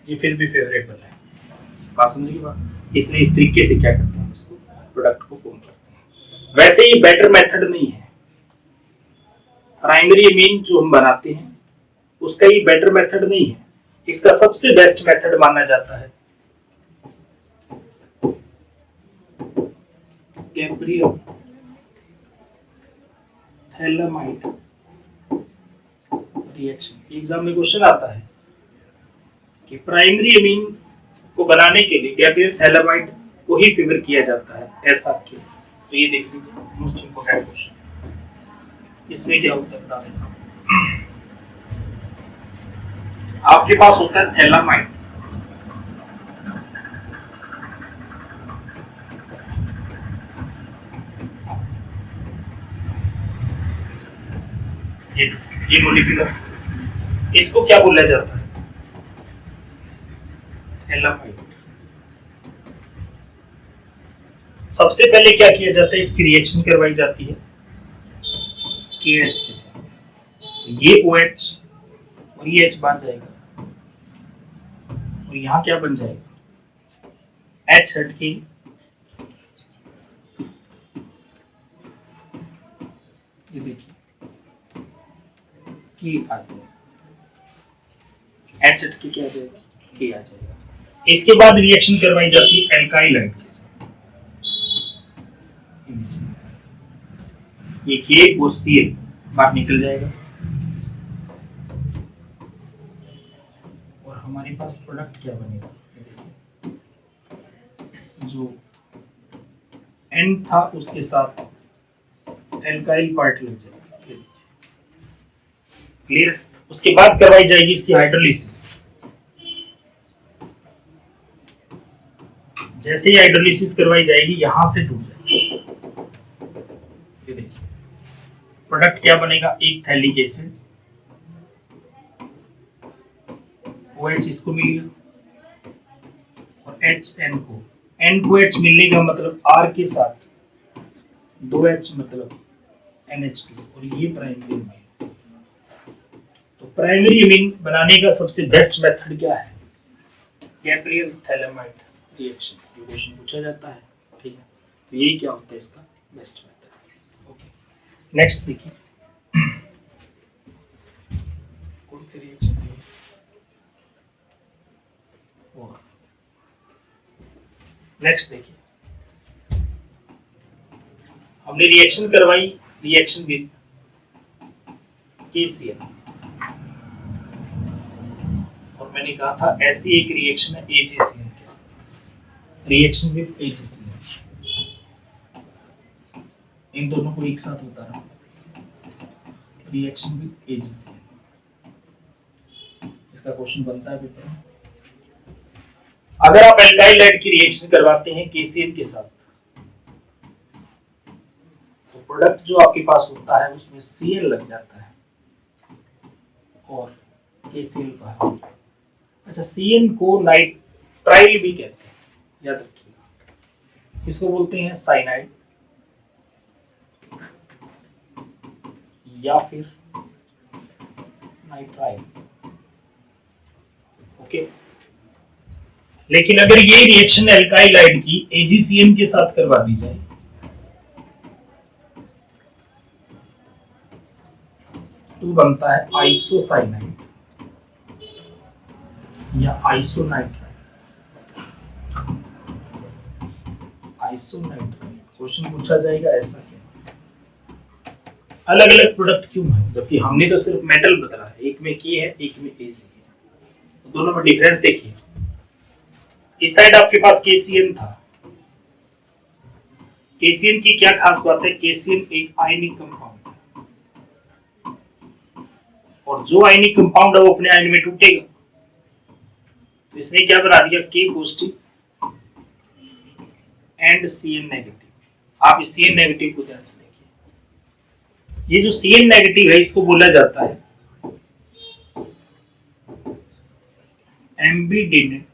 ये फिर भी फेवरेट बना है, बात समझ की बात। इसलिए इस तरीके से क्या करते हैं, उसको प्रोडक्ट को फॉर्म करते हैं। वैसे ये बेटर मेथड नहीं है, प्राइमरी अमीन जो हम बनाते हैं उसका ये बेटर मेथड नहीं है, इसका सबसे बेस्ट मेथड माना जाता है गैब्रियल थैलामाइड रिएक्शन। एग्जाम में क्वेश्चन आता है कि प्राइमरी अमीन को बनाने के लिए गैब्रियल थैलामाइड को ही फेवर किया जाता है, ऐसा क्यों? तो ये देख लीजिए, मोस्ट इंपोर्टेंट क्वेश्चन। इसमें क्या उत्तर बता देता हूं। आपके पास होता है थैलामाइड, ये मॉलिक्यूलर, इसको क्या बोला जाता है? थैलामाइड। सबसे पहले क्या किया जाता है, इसकी रिएक्शन करवाई जाती है KH के साथ, ये OH और ये H बन जाएगा, और यहां क्या बन जाएगा? H हट के ये देखिए की आ जाएगा, H हट के क्या आ जाएगा? के आ जाएगा। इसके बाद रिएक्शन करवाई जाती है एल्काइल हाइड के साथ, ये के और Cl बाहर निकल जाएगा, और हमारे पास प्रोडक्ट क्या बनेगा? जो N था उसके साथ एल्काइल पार्ट लग जाएगा, क्लियर। उसके बाद करवाई जाएगी इसकी हाइड्रोलिसिस। जैसे ही हाइड्रोलिसिस करवाई जाएगी, यहां से टूट जाएगी, ये देखिए प्रोडक्ट क्या बनेगा? एक थैलिक एसिड, OH इसको मिल गया, और H N को H मिलने का मतलब R के साथ 2H मतलब NH2, और ये प्राइमरी अमीन। तो प्राइमरी अमीन बनाने का सबसे बेस्ट मेथड क्या है? Gabriel phthalimide reaction. ये क्वेश्चन पूछा जाता है, ठीक है। तो यही क्या होता है इसका बेस्ट मेथड। ओके, नेक्स्ट देखिए कौन सी रिएक्शन थी? और नेक्स्ट देखिए, हमने रिएक्शन करवाई, रिएक्शन विद KCl, और मैंने कहा था ऐसी एक रिएक्शन है AgCl के साथ, रिएक्शन विद AgCl, इन दोनों को एक साथ होता रहा, रिएक्शन विद AgCl। इसका क्वेश्चन बनता है पेपर में। अगर आप एल्काइल हाइड की रिएक्शन करवाते हैं KCl के साथ, तो प्रोडक्ट जो आपके पास होता है उसमें Cl लग जाता है और KCl बाहर। अच्छा, Cl को नाइट्राइल भी कहते हैं, याद रखिएगा। इसको बोलते हैं साइनाइड या फिर नाइट्राइल, ओके। लेकिन अगर ये रिएक्शन एल्काइल हाइड की AgCl के साथ करवा दी जाए, तो बनता है आइसोसाइनाइड या आइसोनाइट्राइल। आइसोनाइट्राइल क्वेश्चन पूछा जाएगा, ऐसा क्या? अलग अलग प्रोडक्ट क्यों है, जबकि हमने तो सिर्फ मेटल बताया है, एक में के है एक में Ag है, तो दोनों में डिफरेंस देखिए। इस साइड आपके पास KCl था, KCl की क्या खास बात है? KCl एक आयनिक कंपाउंड है, और जो आयनिक कंपाउंड है वो अपने आयन में टूटेगा। तो इसने क्या बना दिया, K positive and Cn negative. आप इस Cn नेगेटिव को ध्यान से देखिए, ये जो Cn नेगेटिव है इसको बोला जाता है एम्बीडेनेट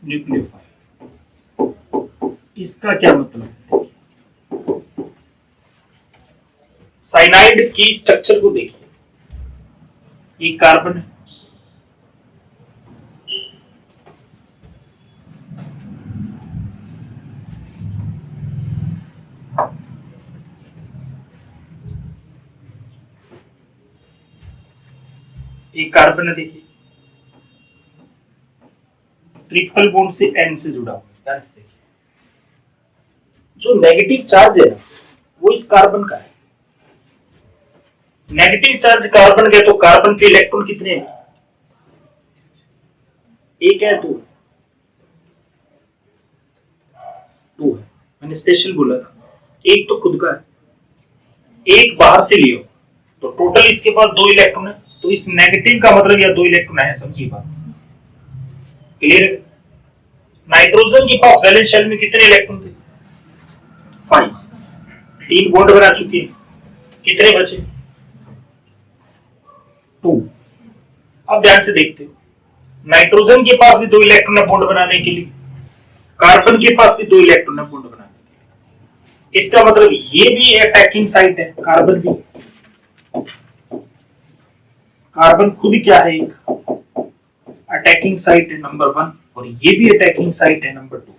न्यूक्लियोफाइल। इसका क्या मतलब है, साइनाइड की स्ट्रक्चर को देखिए, एक कार्बन है, एक कार्बन है, देखिए ट्रिपल बॉन्ड से एन से जुड़ा हुआ है। ध्यान से देखिए, जो नेगेटिव चार्ज है ना वो इस कार्बन का है। नेगेटिव चार्ज कार्बन का, तो कार्बन के इलेक्ट्रॉन कितने हैं, एक है, टू है। मैंने स्पेशल बोला था, एक तो खुद का है, एक बाहर से लियो, तो टोटल इसके पास 2 इलेक्ट्रॉन है। तो इस नेगेटिव का मतलब यह 2 इलेक्ट्रॉन है, समझिए बात क्लियर है। नाइट्रोजन के पास वैलेंस शेल में कितने इलेक्ट्रॉन थे, 5, 3 बॉन्ड बना चुके हैं, कितने बचे, 2। अब ध्यान से देखते हो, नाइट्रोजन के पास भी 2 इलेक्ट्रॉन है बॉन्ड बनाने के लिए, कार्बन के पास भी 2 इलेक्ट्रॉन है बॉन्ड बनाने के लिए। इसका मतलब ये भी अटैकिंग साइट है, कार्बन भी, कार्बन खुद क्या है, एक अटैकिंग साइट है नंबर 1, और ये भी अटैकिंग साइट है नंबर 2।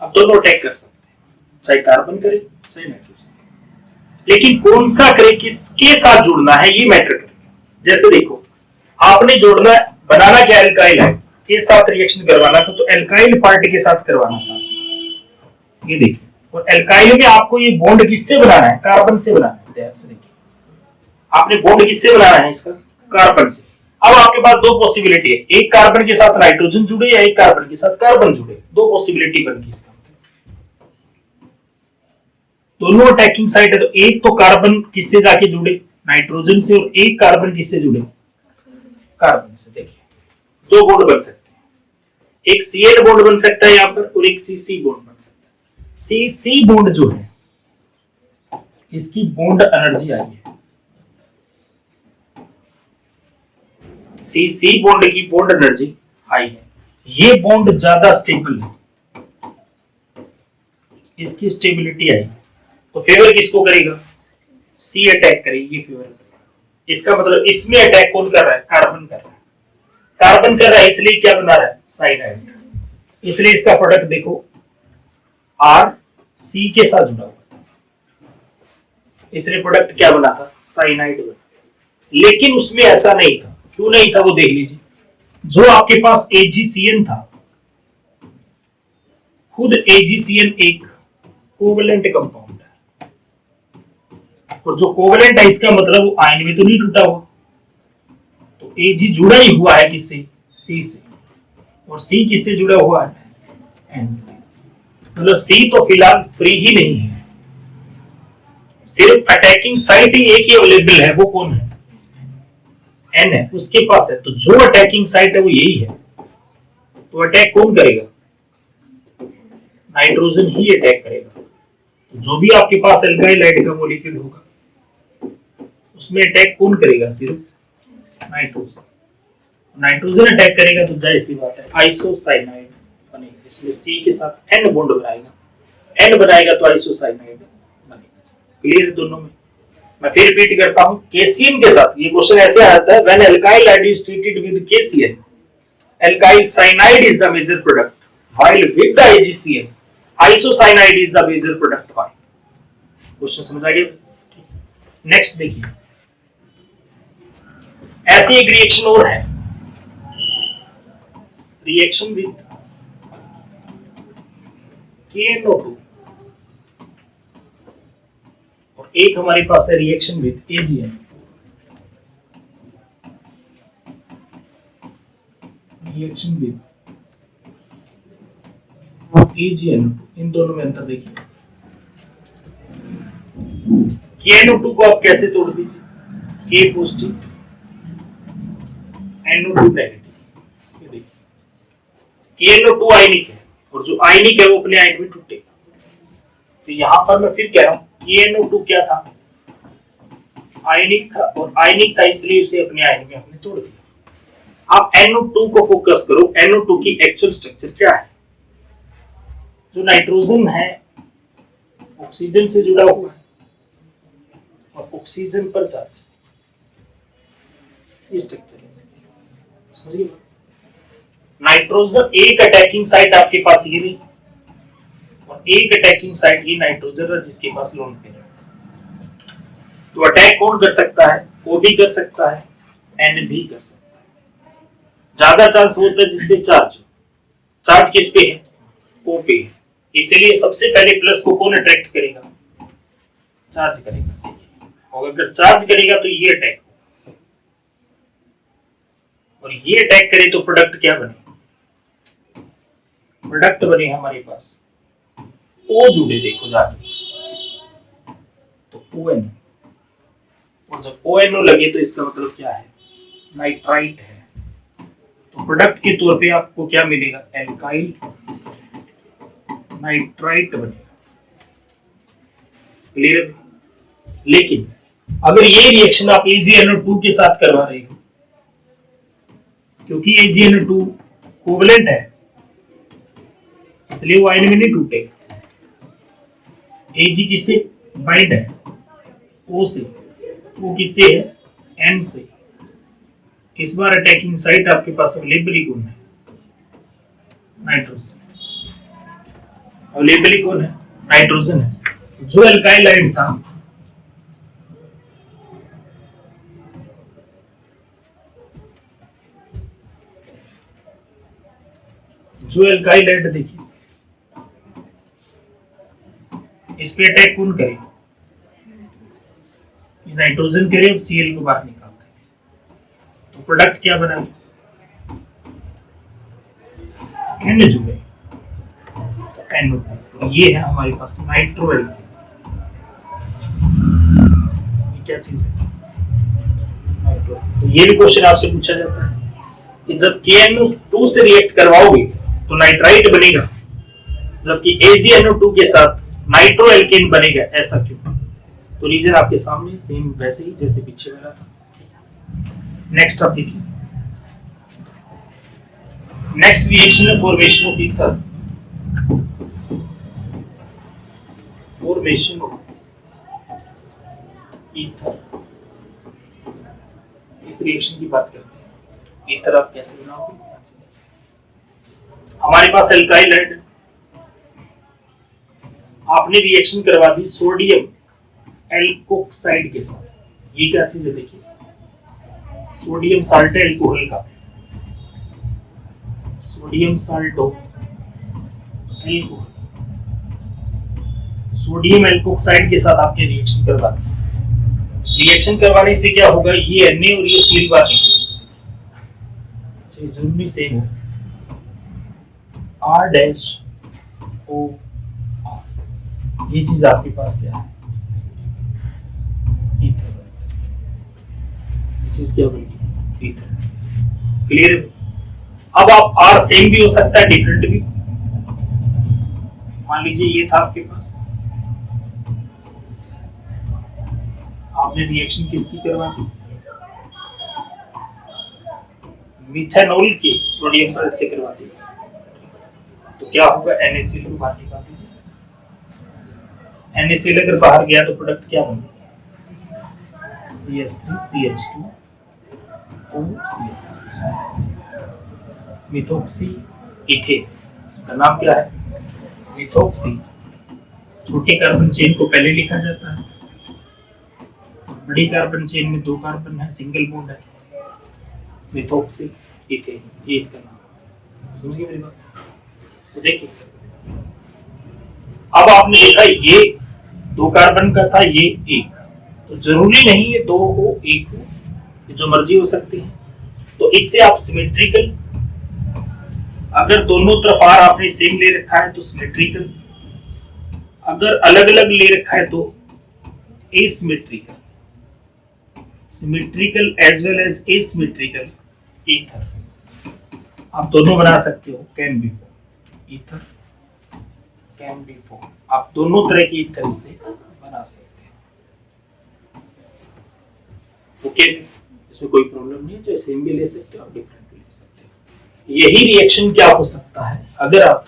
अब दोनों अटैक कर सकते हैं, चाहे कार्बन करे चाहे नाइट्रोजन, लेकिन कौन सा करे, किसके साथ जुड़ना है ये मैटर करेगा। जैसे देखो, आपने जोड़ना बनाना क्या, एल्काइल है के साथ रिएक्शन करवाना था, तो एल्काइल पार्टी के साथ करवाना था, ये देखिए। और एल्काइल में आपको ये बॉन्ड किससे बनाना है, कार्बन से बनाना है। ध्यान से देखिए, आपने बॉन्ड किससे बनाना है, इसका कार्बन से। अब आपके पास 2 पॉसिबिलिटी है, एक कार्बन के साथ नाइट्रोजन जुड़े या एक कार्बन के साथ कार्बन जुड़े, 2 पॉसिबिलिटी बन गई इसका। दोनों अटैकिंग साइट है, तो एक तो कार्बन किससे जाके जुड़े, नाइट्रोजन से, और एक कार्बन किससे जुड़े, कार्बन से। देखिए 2 बॉन्ड बन सकते हैं, एक Cn बॉन्ड बन सकता है यहाँ पर, और एक Cc बॉन्ड बन सकता है। Cc बॉन्ड जो है इसकी बॉन्ड एनर्जी आई है, Cc बॉन्ड की बॉन्ड एनर्जी हाई है, ये बॉन्ड ज्यादा स्टेबल है, इसकी स्टेबिलिटी आई, तो फेवर किसको करेगा, C अटैक करेगी, ये फेवर करेगा। इसका मतलब इसमें अटैक कौन कर रहा है, कार्बन कर रहा है, कार्बन कर रहा है, इसलिए क्या बना रहा है, साइनाइड। इसलिए इसका प्रोडक्ट देखो R C के साथ जुड़ा हुआ था, इसलिए प्रोडक्ट क्या बना था, साइनाइड बना। लेकिन उसमें ऐसा नहीं था, क्यों नहीं था वो देख लीजिए। जो आपके पास AgCN था, खुद AgCN एक कोवेलेंट कंपाउंड है, और जो कोवेलेंट है इसका मतलब वो आयन में तो नहीं टूटा हुआ, तो Ag जुड़ा ही हुआ है किससे, C से, और C किससे जुड़ा हुआ है, N से। मतलब C तो फिलहाल फ्री ही नहीं है, सिर्फ अटैकिंग साइट ही एक ही अवेलेबल है, वो कौन है, N है, उसके पास है। तो जो अटैकिंग साइट है वो यही है, तो अटैक कौन करेगा, नाइट्रोजन ही अटैक करेगा। तो जो भी आपके पास एल्काइल हाइड का मॉलिक्यूल होगा उसमें अटैक कौन करेगा, सिर्फ नाइट्रोजन। नाइट्रोजन अटैक करेगा तो जाहिर सी बात है आइसोसाइनाइड बनेगा, इसमें C के साथ N बॉन्ड बनाएगा, N बनाएगा तो आइसोसाइनाइड बनेगा। क्लियर है दोनों में। मैं फिर रिपीट करता हूं, KCN के साथ ये क्वेश्चन ऐसे आता है, when alkyl halide is treated with KCN, alkyl cyanide is the major product, while with the AgCN, isocyanide is the major product. Why, question समझ आ गया। नेक्स्ट देखिए, ऐसी एक रिएक्शन और है, रिएक्शन विद KNO2, और एक हमारे पास है reaction with AgN, reaction with AgN2। इन दोनों में अंतर देखिए, KNO2 को आप कैसे तोड़ दीजिए, K पॉजिटिव NO2 नेगेटिव। ये देखिए KNO2 आयनिक है और जो आयनिक है वो अपने आयन में टूटेगा। तो यहाँ पर मैं फिर कह रहा हूँ KNO2 क्या था, आयनिक था, और आयनिक था इसलिए उसे अपने आयन में हमने तोड़ दिया। आप NO2 को फोकस करो, NO2 की एक्चुअल स्ट्रक्चर क्या है। जो नाइट्रोजन है ऑक्सीजन से जुड़ा हुआ है और ऑक्सीजन पर चार्ज, ये स्ट्रक्चर है। समझिए, नाइट्रोजन एक अटैकिंग साइट आपके पास ये नहीं और एक अटैकिंग साइट ये नाइट्रोजन है जिसके पास लोन पेयर है। तो अटैक कौन कर सकता है, O भी कर सकता है, N भी कर सकता है। ज्यादा चांस होता है जिसपे चार्ज हो। चार्ज किस पे है, O पे है, इसलिए सबसे पहले प्लस को कौन अट्रैक्ट करेगा, चार्ज करेगा। और अगर चार्ज करेगा तो ये अटैक होगा, और ये अटैक करे तो प्रोडक्ट क्या बने, प्रोडक्ट बने हमारे पास O जुड़े, देखो जाके तो ON, और जब ONO लगे तो इसका मतलब क्या है, नाइट्राइट है। तो प्रोडक्ट के तौर पे आपको क्या मिलेगा, एल्काइल नाइट्राइट बनेगा। क्लियर। लेकिन अगर ये रिएक्शन आप AgNO2 के साथ करवा रहे हो, क्योंकि AgNO2 कोवलेंट है इसलिए वो आयन में नहीं टूटेगा। Ag किससे बाइंड है, O से, वो किससे है, N से। इस बार अटैकिंग साइट आपके पास अवेलेबल कौन है, नाइट्रोजन। अवेलेबल कौन है, नाइट्रोजन है। जो एल्काइल आयन था जो एल्काइल आयन, देखिए इस पे अटैक कौन करे, नाइट्रोजन करे और Cl को बाहर निकालते हैं। तो प्रोडक्ट क्या बना, N जुड़े, NO2। तो ये है हमारे पास नाइट्रो एल्केन। ये क्या चीज है, नाइट्रो। तो ये भी क्वेश्चन आपसे पूछा जाता है कि जब KNO2 से रिएक्ट करवाओगे तो नाइट्राइट बनेगा, जबकि AgNO2 के साथ नाइट्रो एल्केन बनेगा, ऐसा क्यों। तो रीजन आपके सामने सेम वैसे ही जैसे पीछे वाला था। नेक्स्ट आप देखिए, नेक्स्ट रिएक्शन है formation of ether. Formation of ether, इस रिएक्शन की बात करते हैं। ईथर आप कैसे बनाओगे, हमारे पास एल्काइल है, आपने रिएक्शन करवा दी सोडियम एल्कोक्साइड के साथ। ये क्या चीज है, देखिए सोडियम साल्ट एल्कोहल का, sodium Salto alcohol, sodium alkoxide के साथ आपने रिएक्शन करवा दी। रिएक्शन करवाने से क्या होगा, ये Na और ये Cl बार जरूरी सेम हो, R डैश O R, ये चीज आपके पास क्या है, ईथर। ये चीज क्या बनेगी, ईथर। क्लियर। अब आप R सेम भी हो सकता है, डिफरेंट भी। मान लीजिए ये था आपके पास, आपने रिएक्शन किसकी करवा दी, मिथेनॉल की सोडियम साल्ट से करवा दी। तो क्या होगा, NaCl को बाहर निकाल दीजिए। NaCl अगर बाहर गया तो प्रोडक्ट क्या बनेगा, CH3CH2 OCH3, मिथोक्सी इथेन। इसका नाम क्या है, मिथोक्सी। छोटे कार्बन चेन को पहले लिखा जाता है, बड़ी कार्बन चेन में 2 कार्बन है, सिंगल बॉन्ड है, मिथोक्सी इथेन, ये इसका नाम। समझ गए मेरी बात। तो देखिए, अब आपने देखा ये 2 कार्बन का था, ये 1, तो जरूरी नहीं है 2 हो 1 हो, जो मर्जी हो सकती है। तो इससे आप सिमेट्रिकल, अगर दोनों तरफ R आपने सेम ले रखा है तो सिमेट्रिकल, अगर अलग अलग ले रखा है तो asymmetrical, symmetrical as well as asymmetrical, ether, आप दोनों बना सकते हो, can be form, ether can be form, आप दोनों तरह की ईथर इससे बना सकते हैं। ओके, इसमें कोई प्रॉब्लम नहीं है, चाहे सेम भी ले सकते हो आप, डिफरेंट भी ले सकते हो। यही रिएक्शन क्या हो सकता है अगर आप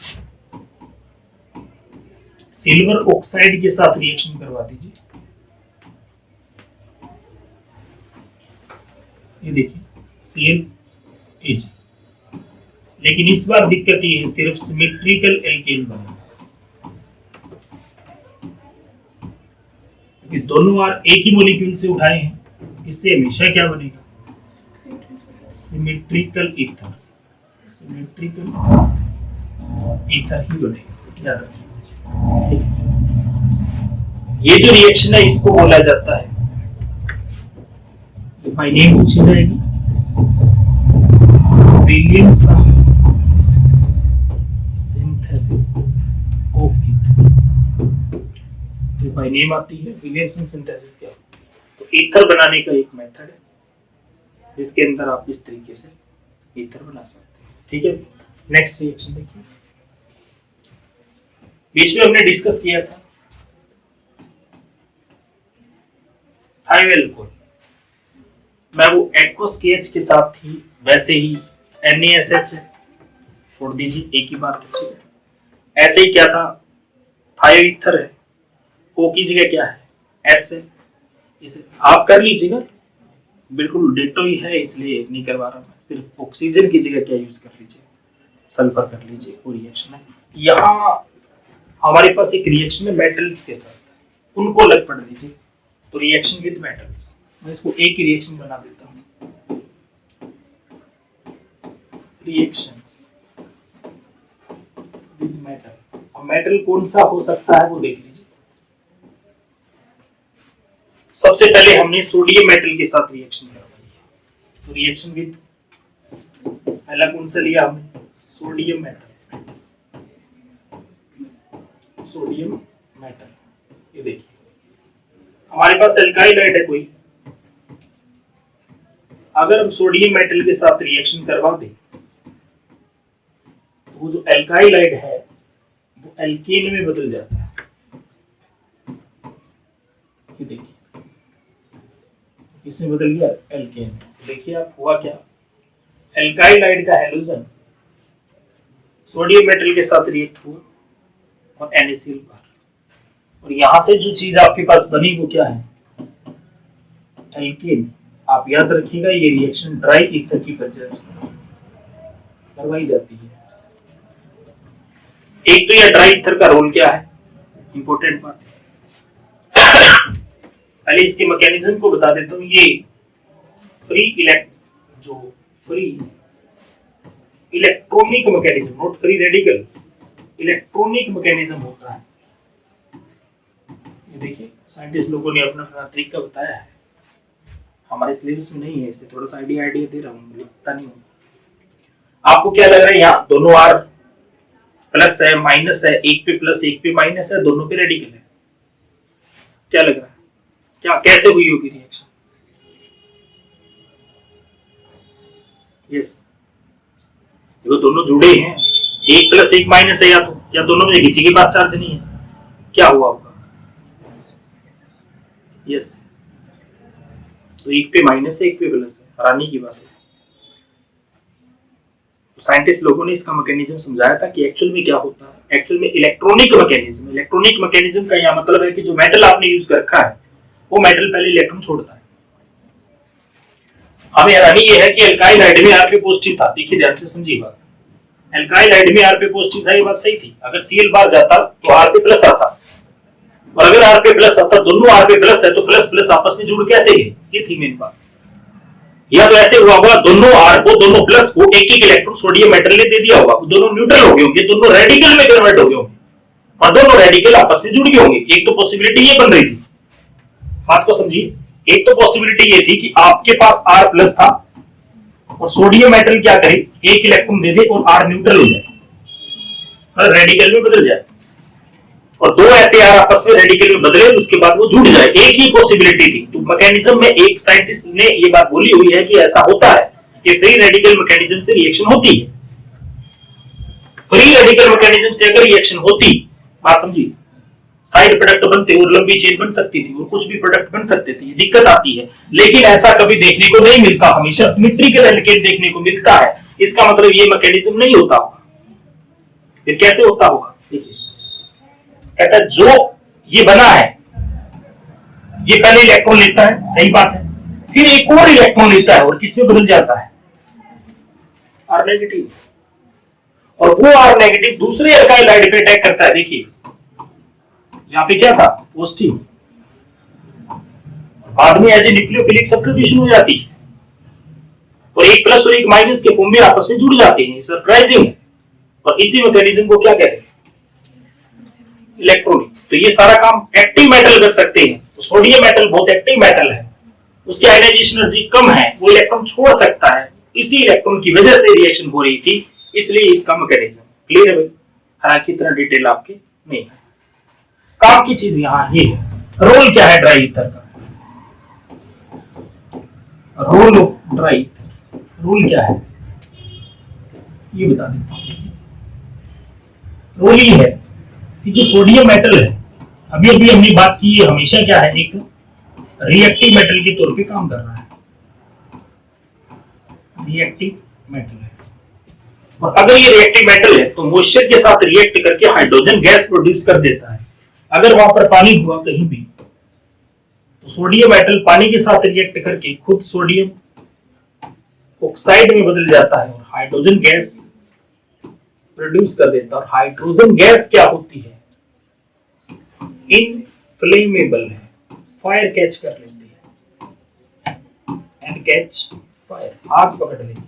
सिल्वर ऑक्साइड के साथ रिएक्शन करवा दीजिए। ये देखिए ClAg, लेकिन इस बार दिक्कत ये है सिर्फ सिमेट्रिकल एल्केन बनेगा, क्योंकि दोनों आर एक ही मॉलिक्यूल से उठाए हैं, इससे हमेशा क्या बनेगा, सिमेट्रिकल ईथर, सिमेट्रिकल ईथर ही बनेगा, याद रखिए। ये जो रिएक्शन है इसको बोला जाता है, बाय नेम पूछी जाएगी, विलियमसन्स सिंथेसिस ऑफ ईथर। तो बाय नेम आती है, विलियमसन सिंथेसिस क्या होती है, तो ईथर बनाने का एक मेथड है जिसके अंदर आप इस तरीके से ईथर बना सकते हैं। ठीक है, नेक्स्ट रिएक्शन देखिए। बीच में हमने डिस्कस किया था थायोएल्कोहल, मैं वो एक्वस KH के साथ थी, वैसे ही NaSH है, छोड़ दीजिए, एक ही बात है। ठीक है, ऐसे ही क्या था, थायो ईथर है, O की जगह क्या है, S है, इसे आप कर लीजिएगा, बिल्कुल डेटो ही है इसलिए नहीं करवा रहा मैं, सिर्फ ऑक्सीजन की जगह क्या यूज कर लीजिए, सल्फर कर लीजिए, वो रिएक्शन है। यहाँ हमारे पास एक रिएक्शन है मेटल्स के साथ, उनको अलग पढ़ लीजिए, तो रिएक्शन विद मेटल्स, मैं इसको एक ही रिएक्शन बना देता हूं, रिएक्शंस विद मेटल। और मेटल कौन सा हो सकता है वो देख लीजिए। सबसे पहले हमने सोडियम मेटल के साथ रिएक्शन करवाई है, तो रिएक्शन विद पहला कौन सा लिया हमने, सोडियम मेटल, सोडियम मेटल। ये देखिए हमारे पास एल्काइल हाइड है कोई, अगर हम सोडियम मेटल के साथ रिएक्शन करवा दें तो वो जो एल्काइल हाइड है वो एल्केन में बदल जाता है। ये देखिए इसमें बदल गया एल्केन। देखिए आप हुआ क्या, एल्काइल हाइड का हैलोजन सोडियम मेटल के साथ रिएक्ट हुआ और NaCl बाहर, और यहां से जो चीज आपके पास बनी वो क्या है, एल्केन। आप याद रखिएगा ये रिएक्शन ड्राई ईथर की प्रेजेंस में करवाई जाती है। एक तो ये ड्राई ईथर का रोल क्या है, इंपॉर्टेंट बात है। पहले इसके मैकेनिज्म को बता देता हूं। ये free electronic mechanism, not free radical, electronic mechanism होता है। ये देखिए साइंटिस्ट लोगों ने अपना तरीका बताया है, हमारे सिलेबस में नहीं है, इससे थोड़ा सा आइडिया दे रहा हूँ, लिखता नहीं हूँ। आपको क्या लग रहा है, यहाँ दोनों आर प्लस है माइनस है, एक पे प्लस एक पे माइनस है, दोनों पे रेडिकल है, क्या लग रहा है, क्या कैसे हुई होगी रिएक्शन? यस, देखो दोनों जुड़े हैं, एक प्लस एक माइनस है, या दोनों में किसी के पास चार्ज नहीं है, क्या हुआ होगा? यस, तो एक पे माइनस है एक पे प्लस है, हैरानी की बात है। तो साइंटिस्ट लोगों ने इसका मैकेनिज्म समझाया था कि एक्चुअल में क्या होता है। एक्चुअल में इलेक्ट्रॉनिक मैकेनिज्म का यह मतलब है कि जो मेटल आपने यूज कर रखा है वो मेटल पहले इलेक्ट्रॉन छोड़ता है। हमें हैरानी ये है कि एल्काइल हाइड में Rp पॉजिटिव था, देखिए ध्यान से समझिए बात, एल्काइल हाइड में Rp पॉजिटिव था, ये बात सही थी। अगर Cl बाहर जाता तो Rp प्लस आता, और अगर Rp प्लस आता, दोनों Rp प्लस है तो प्लस प्लस आपस में जुड़ कैसे गए, ये थी मेन बात। या तो ऐसे हुआ होगा दोनों R को, दोनों प्लस को एक एक इलेक्ट्रॉन सोडियम मेटल ने दे दिया होगा, दोनों न्यूट्रल हो गए होंगे, दोनों रेडिकल में कन्वर्ट हो गए होंगे और दोनों रेडिकल आपस में जुड़ गए होंगे। एक तो पॉसिबिलिटी ये बन रही थी, बात को समझिए। एक तो पॉसिबिलिटी ये थी कि आपके पास R प्लस था और सोडियम मेटल क्या करे, एक इलेक्ट्रॉन दे दे और R न्यूट्रल हो जाए और रेडिकल में बदल जाए, और दो ऐसे R आपस में रेडिकल में बदले उसके बाद वो जुड़ जाए, एक ही पॉसिबिलिटी थी। तो मैकेनिज्म में एक साइंटिस्ट ने ये बात बोली हुई है कि ऐसा होता है, कि फ्री रेडिकल मैकेनिज्म से रिएक्शन होती है। फ्री रेडिकल मैकेनिज्म से अगर रिएक्शन होती, बात समझिए, साइड प्रोडक्ट बनते और लंबी चेन बन सकती थी और कुछ भी प्रोडक्ट बन सकते थे, दिक्कत आती है। लेकिन ऐसा कभी देखने को नहीं मिलता, हमेशा सिमेट्रिकल एल्केन देखने को मिलता है। इसका मतलब ये मैकेनिज्म नहीं होता होगा। फिर कैसे होता होगा? देखिए, कहता है जो ये बना है, ये पहले इलेक्ट्रॉन लेता है, सही बात है, फिर एक और इलेक्ट्रॉन लेता है और किसमें बदल जाता है? R negative. और वो आर नेगेटिव दूसरे अल्काइल हाइड पे अटैक करता है। देखिए यहां पे क्या था? पॉजिटिव, बाद में एज ए न्यूक्लियोफिलिक सब्स्टिट्यूशन हो जाती है और एक प्लस और एक माइनस के फॉर्म में आपस में जुड़ जाते हैं। सरप्राइजिंग है। और इसी मैकेनिज्म को क्या कहते हैं? इलेक्ट्रॉनिक। तो ये सारा काम एक्टिव मेटल कर सकते हैं। तो सोडियम मेटल बहुत एक्टिव मेटल है, उसकी आयनाइजेशन एनर्जी कम है, वो इलेक्ट्रॉन छोड़ सकता है। इसी इलेक्ट्रॉन की वजह से रिएक्शन हो रही थी, इसलिए इसका मैकेनिज्म क्लियर है भाई। हालांकि इतना डिटेल आपके नहीं है। काम की चीज यहां ये है, रोल क्या है ड्राई ईथर का? Role of dry ether, role क्या है ये बता देता हूं। रोल ये है कि जो सोडियम मेटल है, अभी अभी हमने बात की, है हमेशा क्या है? एक रिएक्टिव मेटल के तौर पे काम कर रहा है, रिएक्टिव मेटल है। और अगर ये रिएक्टिव मेटल है तो मॉइस्चर के साथ रिएक्ट करके हाइड्रोजन गैस प्रोड्यूस कर देता है। अगर वहां पर पानी हुआ कहीं भी तो सोडियम मेटल पानी के साथ रिएक्ट करके खुद सोडियम ऑक्साइड में बदल जाता है और हाइड्रोजन गैस प्रोड्यूस कर देता है। और हाइड्रोजन गैस क्या होती है? इनफ्लेमेबल है, फायर कैच कर लेती है, एंड कैच फायर, आग पकड़ लेती है,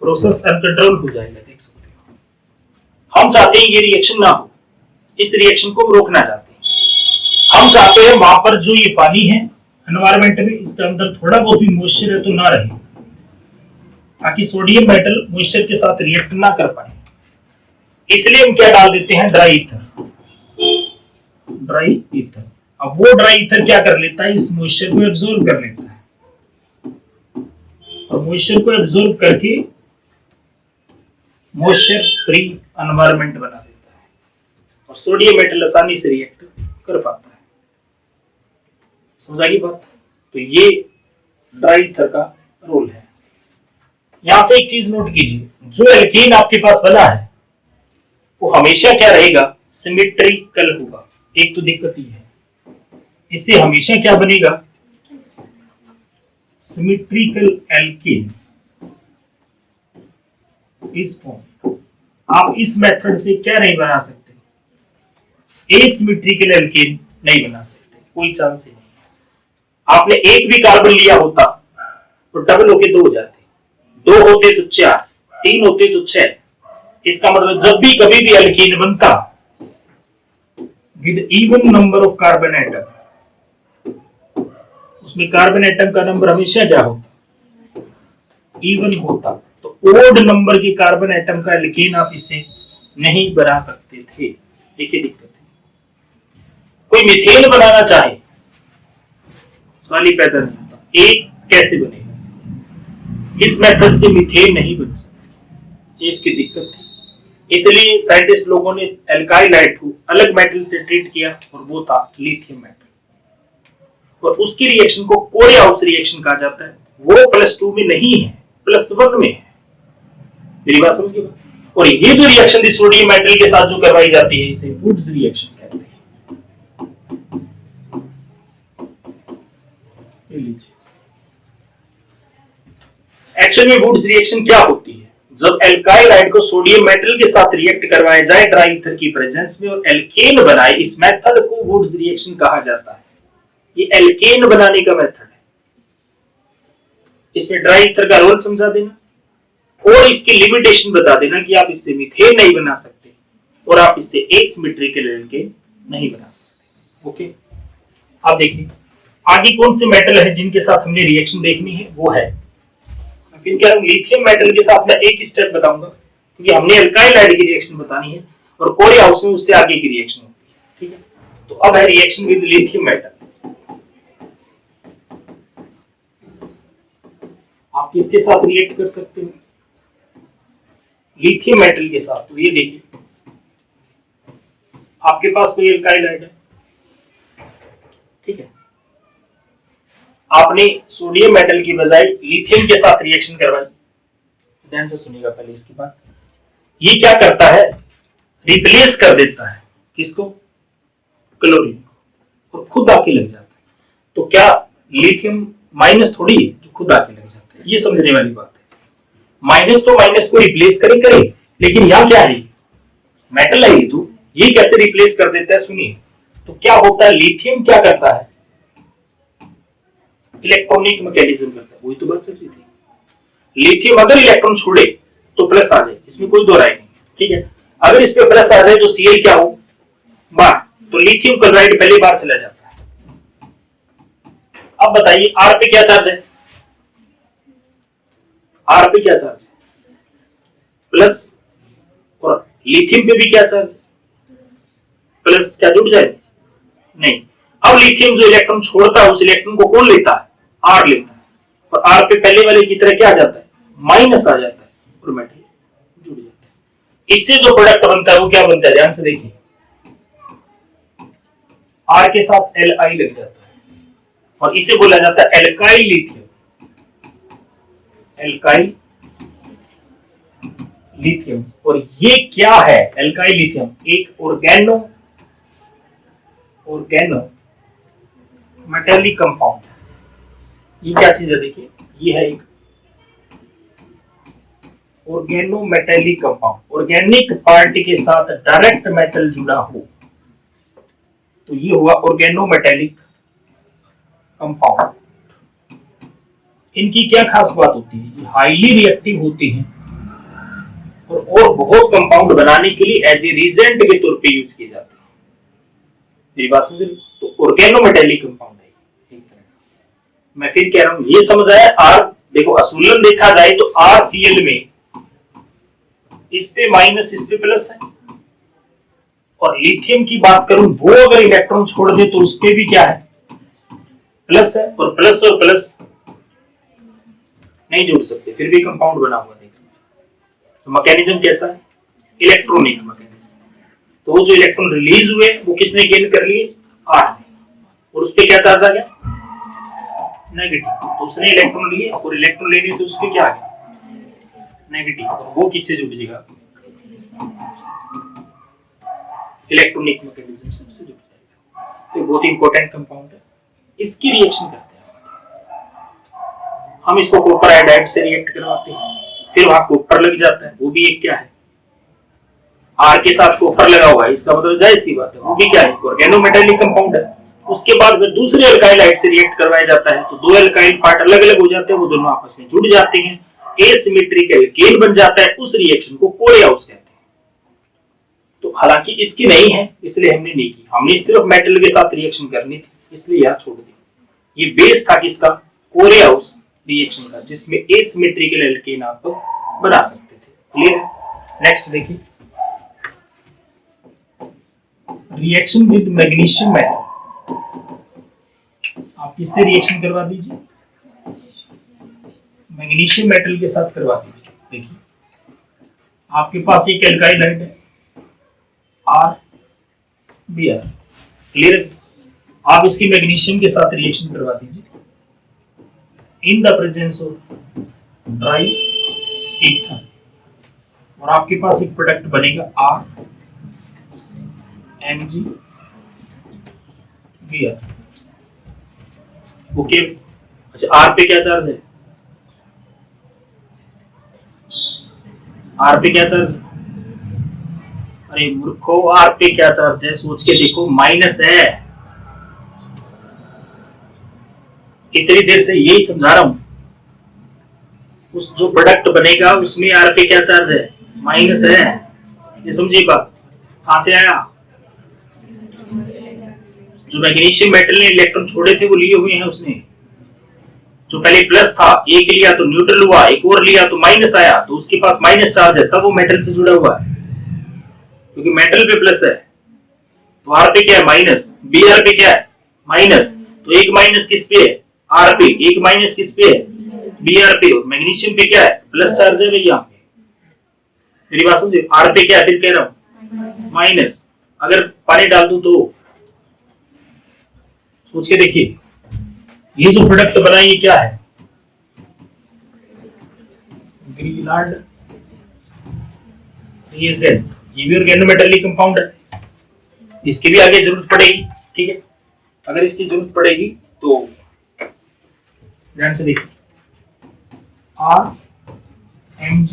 प्रोसेस अनकंट्रोल हो जाएगा। देख सकते हो। हम चाहते हैं ये रिएक्शन ना हो, इस रिएक्शन को रोकना चाहते हैं। हम चाहते हैं वहां पर जो ये पानी है एनवायरमेंट में, इसके अंदर थोड़ा बहुत भी मॉइस्चर है तो ना रहे, ताकि सोडियम मेटल मॉइस्चर के साथ रिएक्ट ना कर पाए। इसलिए हम क्या डाल देते हैं? Dry ether. Dry ether. अब वो ड्राई ईथर क्या कर लेता है? इस मॉइस्चर को एब्जॉर्ब कर लेता है और मॉइस्चर को एब्जॉर्ब करके मॉइस्चर फ्री एनवायरमेंट बना देता है और सोडियम मेटल आसानी से रिएक्ट कर पाता है। समझ आ गई बात? तो ये ड्राई ईथर का रोल है। यहां से एक चीज नोट कीजिए, जो एल्कीन आपके पास बना है वो हमेशा क्या रहेगा? सिमेट्रिकल होगा। एक तो दिक्कत ये है, इससे हमेशा क्या बनेगा? सिमेट्रिकल एल्कीन इस फॉर्म। आप इस मेथड से क्या नहीं बना सकते? एसिमेट्रिकल एल्कीन नहीं बना सकते, कोई चांस ही नहीं है। आपने एक भी कार्बन लिया होता तो डबल होके 2 हो जाते, 2 होते तो 4, 3 होते तो 6। इसका मतलब जब भी कभी भी एल्कीन बनता with even number of carbon atom, उसमें कार्बन एटम का नंबर हमेशा क्या होता? इवन होता। तो ओड नंबर के कार्बन एटम का एल्कीन आप इससे नहीं बना सकते थे। देखिए दिक्कत है। कोई मीथेन बनाना चाहे, सवाल ही पैदा नहीं होता, एक कैसे बनेगा? इस मेथड से मीथेन नहीं बन सकता, ये इसकी दिक्कत थी। इसलिए साइंटिस्ट लोगों ने एल्काइल हाइड को अलग मेटल से ट्रीट किया और वो था लिथियम मेटल। और उसकी रिएक्शन को कोरियाउस रिएक्शन कहा जाता है। वो +2 में नहीं है, +1 में है। मेरी बात समझिए। और ये जो रिएक्शन थी सोडियम मेटल के साथ जो करवाई जाती है, इसे वुड्स रिएक्शन कहते हैं। एक्चुअल में वुड्स रिएक्शन क्या होती है? जब एल्काइल हाइड को सोडियम मेटल के साथ रिएक्ट करवाया जाए ड्राई ईथर की प्रेजेंस में और एल्केन बनाए, इस मेथड को वुड्स रिएक्शन कहा जाता है। ये एल्केन बनाने का मेथड है। इसमें ड्राई ईथर का रोल समझा देना और इसकी लिमिटेशन बता देना कि आप इससे मीथेन नहीं बना सकते और आप इससे एसिमेट्रिकल एल्केन नहीं बना सकते। ओके, अब देखिए आगे कौन से मेटल है जिनके साथ हमने रिएक्शन देखनी है, वो है फिर क्या, लिथियम मेटल के साथ मैं एक स्टेप बताऊंगा क्योंकि हमने अल्काइल हाइड की रिएक्शन बतानी है और कोरियाउस में उससे आगे की रिएक्शन होती है। ठीक है, तो अब है रिएक्शन विद लिथियम मेटल। आप किसके साथ रिएक्ट कर सकते हो? लिथियम मेटल के साथ। तो ये देखिए आपके पास कोई एल्काइल हाइड है, ठीक है, आपने सोडियम मेटल की बजाय लिथियम के साथ रिएक्शन करवाई। ध्यान से सुनिएगा पहले इसकी बात। ये क्या करता है? रिप्लेस कर देता है किसको? क्लोरीन को, और खुद आके लग जाता है। तो क्या लिथियम माइनस थोड़ी है जो खुद आके लग जाता है? ये समझने वाली बात है। माइनस तो माइनस को रिप्लेस करे, लेकिन यहाँ क्या है? मेटल है ये, तो ये कैसे रिप्लेस कर देता है? सुनिए। तो क्या होता है? लिथियम क्या करता है? इलेक्ट्रॉनिक मैकेनिज्म करता है। वही तो बात चल रही थी। लिथियम अगर इलेक्ट्रॉन छोड़े तो प्लस आ जाए, इसमें कोई दो राय नहीं, ठीक है। अगर इस पे प्लस आ जाए तो Cl क्या हो? बार। तो लिथियम क्लोराइड पहले बार चला जाता है। अब बताइए R पे क्या चार्ज है? R पे क्या चार्ज है? प्लस। और लिथियम पे भी क्या चार्ज है? प्लस। क्या जुड़ जाए? नहीं। अब लिथियम जो इलेक्ट्रॉन छोड़ता है उस इलेक्ट्रॉन को कौन लेता है? R लेता है। और R पे पहले वाले की तरह क्या आ जाता है? माइनस आ जाता है और मेटल जुड़ जाता है। इससे जो प्रोडक्ट बनता है वो क्या बनता है? ध्यान से देखिए। R के साथ Li लग जाता है और इसे बोला जाता है एल्काइल लिथियम। Alkyl lithium. और ये क्या है? एल्काइल लिथियम एक ऑर्गेनो मेटेलिक कंपाउंड है। ये क्या चीज है? देखिए ये है एक organo metallic compound. Organic part के साथ डायरेक्ट मेटल जुड़ा हो तो ये हुआ ऑर्गेनो मेटेलिक कंपाउंड। इनकी क्या खास बात होती है? ये हाईली रिएक्टिव होते हैं और बहुत कंपाउंड बनाने के लिए एज ए रीजेंट के तौर पे यूज किए जाते हैं। मेरी बात समझ रहे? तो ऑर्गेनो मेटेलिक कंपाउंड है एक तरह का। मैं फिर कह रहा हूं, ये समझ आया? R देखो असूलन देखा जाए तो RCl में इस पे माइनस इस पे प्लस है। और लिथियम की बात करूं, वो अगर इलेक्ट्रॉन छोड़ दे तो उस पे भी क्या है? प्लस है। और प्लस नहीं जोड़ सकते, फिर भी कंपाउंड बना हुआ देखो। तो मैकेनिज्म कैसा है? Electronic mechanism. तो वो जो इलेक्ट्रॉन रिलीज हुए वो किसने गेन कर लिए? R ने। और उस पे क्या चार्ज आ गया? नेगेटिव। तो उसने इलेक्ट्रॉन लिए और इलेक्ट्रॉन लेने से उस पे क्या आ गया? नेगेटिव। वो किससे जुड़ जाएगा? इलेक्ट्रॉनिक मैकेनिज्म से जुड़ जाएगा। तो बहुत इंपॉर्टेंट कंपाउंड है। इसकी रिएक्शन करते हैं हम। इसको कॉपर आयोडाइड से रिएक्ट करवाते हैं, फिर वहां कॉपर लग जाता है। वो भी एक क्या है? R के साथ कॉपर लगा हुआ है, इसका मतलब जाहिर सी बात है वो भी क्या है? ऑर्गेनो मेटेलिक कंपाउंड है। उसके बाद फिर दूसरे अल्काइल हाइड से रिएक्ट करवाया जाता है तो दो अल्काइल पार्ट अलग अलग हो जाते हैं, वो दोनों आपस में जुड़ जाते हैं, एसिमेट्रिकल केन बन जाता है। उस रिएक्शन को कोरेहाउस कहते हैं। तो हालांकि इसकी नहीं है इसलिए हमने नहीं की, हमने सिर्फ मेटल के साथ रिएक्शन करनी थी इसलिए यहां छोड़ दी। ये बेस था किसका? कोरेहाउस रिएक्शन का, जिसमें एसिमेट्रिकल एल्केन आप बना सकते थे। क्लियर है? नेक्स्ट देखिए, रिएक्शन विद मैग्नीशियम मेटल। आप किससे रिएक्शन करवा दीजिए? मैग्नीशियम मेटल के साथ करवा दीजिए। देखिए आपके पास एक एल्काइल हाइड है RBr। क्लियर? आप इसकी मैग्नीशियम के साथ रिएक्शन करवा दीजिए इन the presence of dry ether और आपके पास एक प्रोडक्ट बनेगा RMgBr। ओके। अच्छा R पे क्या चार्ज है? R पे क्या चार्ज है? अरे मूर्खो, R पे क्या चार्ज है? सोच के देखो, माइनस है। इतनी देर से यही समझा रहा हूं। उस जो प्रोडक्ट बनेगा उसमें R पे क्या चार्ज है? माइनस है। ये समझिए बात। कहां से आया? जो मैग्नीशियम मेटल ने इलेक्ट्रॉन छोड़े थे वो लिए हुए हैं उसने। जो पहले प्लस था, एक लिया तो न्यूट्रल हुआ, एक और लिया तो माइनस आया, तो उसके पास माइनस चार्ज है, तब वो मेटल से जुड़ा हुआ है क्योंकि मेटल पे प्लस है। तो R पे क्या है? माइनस। Br पे क्या है? माइनस। तो एक माइनस किस पे है? R पे। एक माइनस किस पे है? Br पे हो, मैग्नीशियम पे क्या है, प्लस चार्ज है भैया, मेरी बात समझे, R पे क्या है, फिर कह रहा हूँ माइनस, अगर पानी डाल दूं तो, सोच के देखिए, ये जो प्रोडक्ट बना ये क्या है, ग्रीनार्ड रिएजेंट, ये भी ऑर्गेनोमेटालिक कंपाउंड है, इसकी भी आगे जरूरत पड़ेगी, ठीक है, अगर इसकी जरूरत पड़ेगी तो ध्यान से देखिए, RMg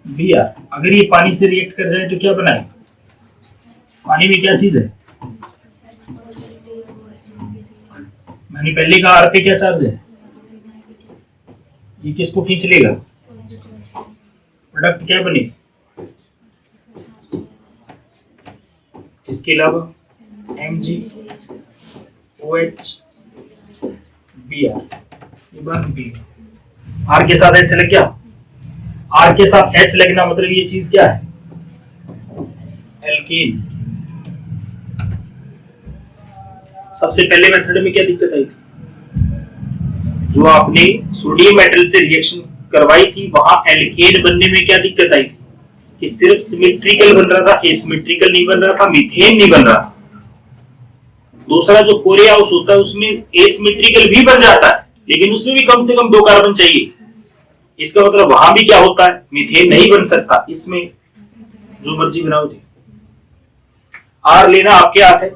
Br, अगर ये पानी से रिएक्ट कर जाए तो क्या बनाए, पानी में क्या चीज है, मैंने पहले कहा R पे क्या चार्ज है, ये किसको खींच लेगा, प्रोडक्ट क्या बने, इसके अलावा MgOH Br, ये बात निकली, R के साथ H लग गया, R के साथ H लगना मतलब ये चीज क्या है, एल्कीन। सबसे पहले मेथड में क्या दिक्कत आई थी, जो आपने सोडियम मेटल से रिएक्शन करवाई थी वहां एल्केन बनने में क्या दिक्कत आई थी कि सिर्फ सिमेट्रिकल बन रहा था, एसिमेट्रिकल नहीं बन रहा था, मीथेन नहीं बन रहा था। दूसरा जो कोरिया हाउस होता है उसमें एसिमेट्रिकल भी बन जाता है, लेकिन उसमें भी कम से कम 2 कार्बन चाहिए, इसका मतलब वहां भी क्या होता है, मीथेन नहीं बन सकता, इसमें जो मर्जी बनाओ थी। आर लेना आपके हाथ है,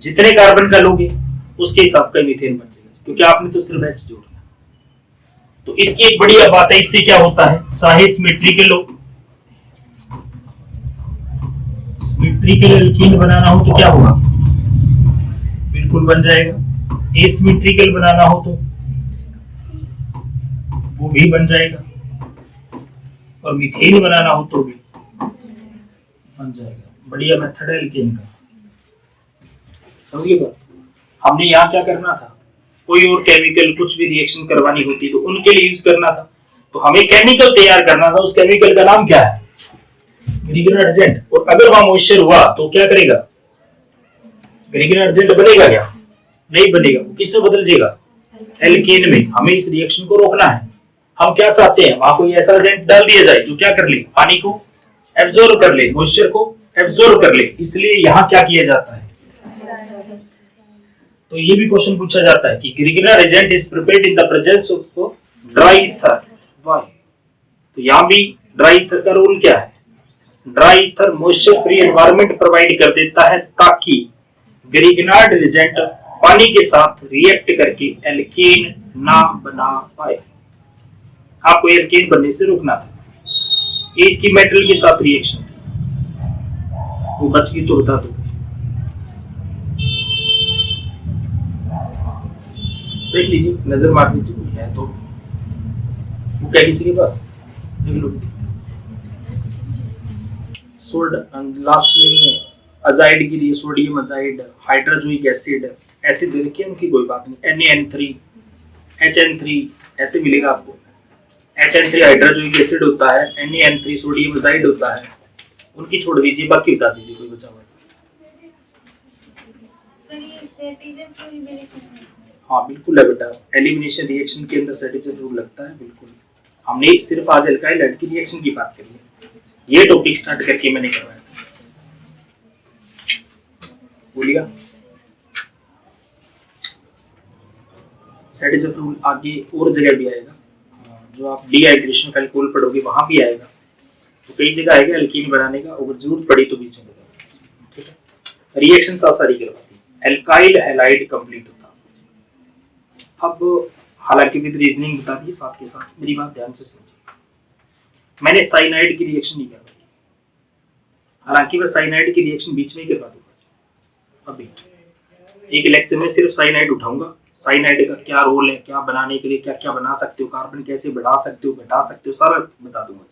जितने कार्बन का लोगे उसके हिसाब का मीथेन बन जाएगा, क्योंकि आपने तो सिर्फ H जोड़ना। तो इसकी एक बढ़िया बात है, इससे क्या होता है, चाहे सिमेट्रिकल हो, सिमेट्रिकल एल्कीन बनाना हो तो क्या होगा, बिल्कुल बन जाएगा, एसिमेट्रिकल बनाना हो तो वो भी बन जाएगा, और मीथेन बनाना हो तो भी बन जाएगा। बढ़िया मेथड है एल्केन का, समझिए बात। हमने यहाँ क्या करना था, कोई और केमिकल कुछ भी रिएक्शन करवानी होती तो उनके लिए यूज करना था, तो हमें केमिकल तैयार करना था, उस केमिकल का नाम क्या है, ग्रीगेनर एजेंट। और अगर वहां मॉइस्चर हुआ तो क्या करेगा, ग्रीगेनर एजेंट बनेगा क्या, नहीं बनेगा, किसमें बदल जाएगा, एल्केन में। हमें इस रिएक्शन को रोकना है, हम क्या चाहते हैं, वहां कोई ऐसा एजेंट डाल दिया जाए जो क्या कर ले, पानी को एब्जॉर्ब कर ले, मॉइस्चर को एब्जॉर्ब कर ले, इसलिए यहाँ क्या किया जाता है। तो ये भी क्वेश्चन पूछा जाता है कि Grignard agent is prepared in the presence of dry ether, why. तो यहाँ भी ड्राई ईथर का रोल क्या है, dry ether moisture free environment provide कर देता है ताकि ग्रीगेनर एजेंट पानी के साथ रिएक्ट करके एल्केन ना बना पाए। आपको एल्केन बनने से रोकना था, ये इसकी मेटल के साथ रिएक्शन थी, वो बच गई तो बता दो, देख लीजिए, नजर मार लीजिए, कोई है तो वो क्या किसी के पास, देख लो। सोड लास्ट में अजाइड के लिए sodium azide, hydrazoic acid, acid दे रखे हैं, उनकी कोई बात नहीं, NaN3 HN3 ऐसे मिलेगा आपको, HN3 हाइड्रोजोइक एसिड होता है, NaN3 सोडियम अजाइड होता है, उनकी छोड़ दीजिए, बाकी बता दीजिए कोई बचा हुआ। हाँ बिल्कुल है बेटा, एलिमिनेशन रिएक्शन के अंदर सेटिजन रूल लगता है, बिल्कुल। हमने सिर्फ आज एल्काइल एड की रिएक्शन की बात करी है, ये टॉपिक स्टार्ट करके मैंने करवाया था, बोलिएगा। सेटिजन रूल आगे और जगह भी आएगा, जो आप डिहाइड्रेशन का अल्कोहल पढ़ोगे वहां भी आएगा, तो कई जगह आएगा एल्कीन बनाने का, अगर जरूरत पड़ी तो बीच में बताओ, ठीक है। रिएक्शन सारी करवाती है, एल्काइल हैलाइड कंप्लीट होता है। अब हालांकि विद रीजनिंग बता दिए साथ के साथ, मेरी बात ध्यान से सुनिए, मैंने साइनाइड की रिएक्शन नहीं करवाई, हालांकि मैं साइनाइड की रिएक्शन बीच में ही करवा दूंगा। अभी एक लेक्चर में सिर्फ साइनाइड उठाऊंगा, साइनाइड का क्या रोल है, क्या बनाने के लिए क्या क्या बना सकते हो, कार्बन कैसे बढ़ा सकते हो, घटा सकते हो, सारा बता दूंगा।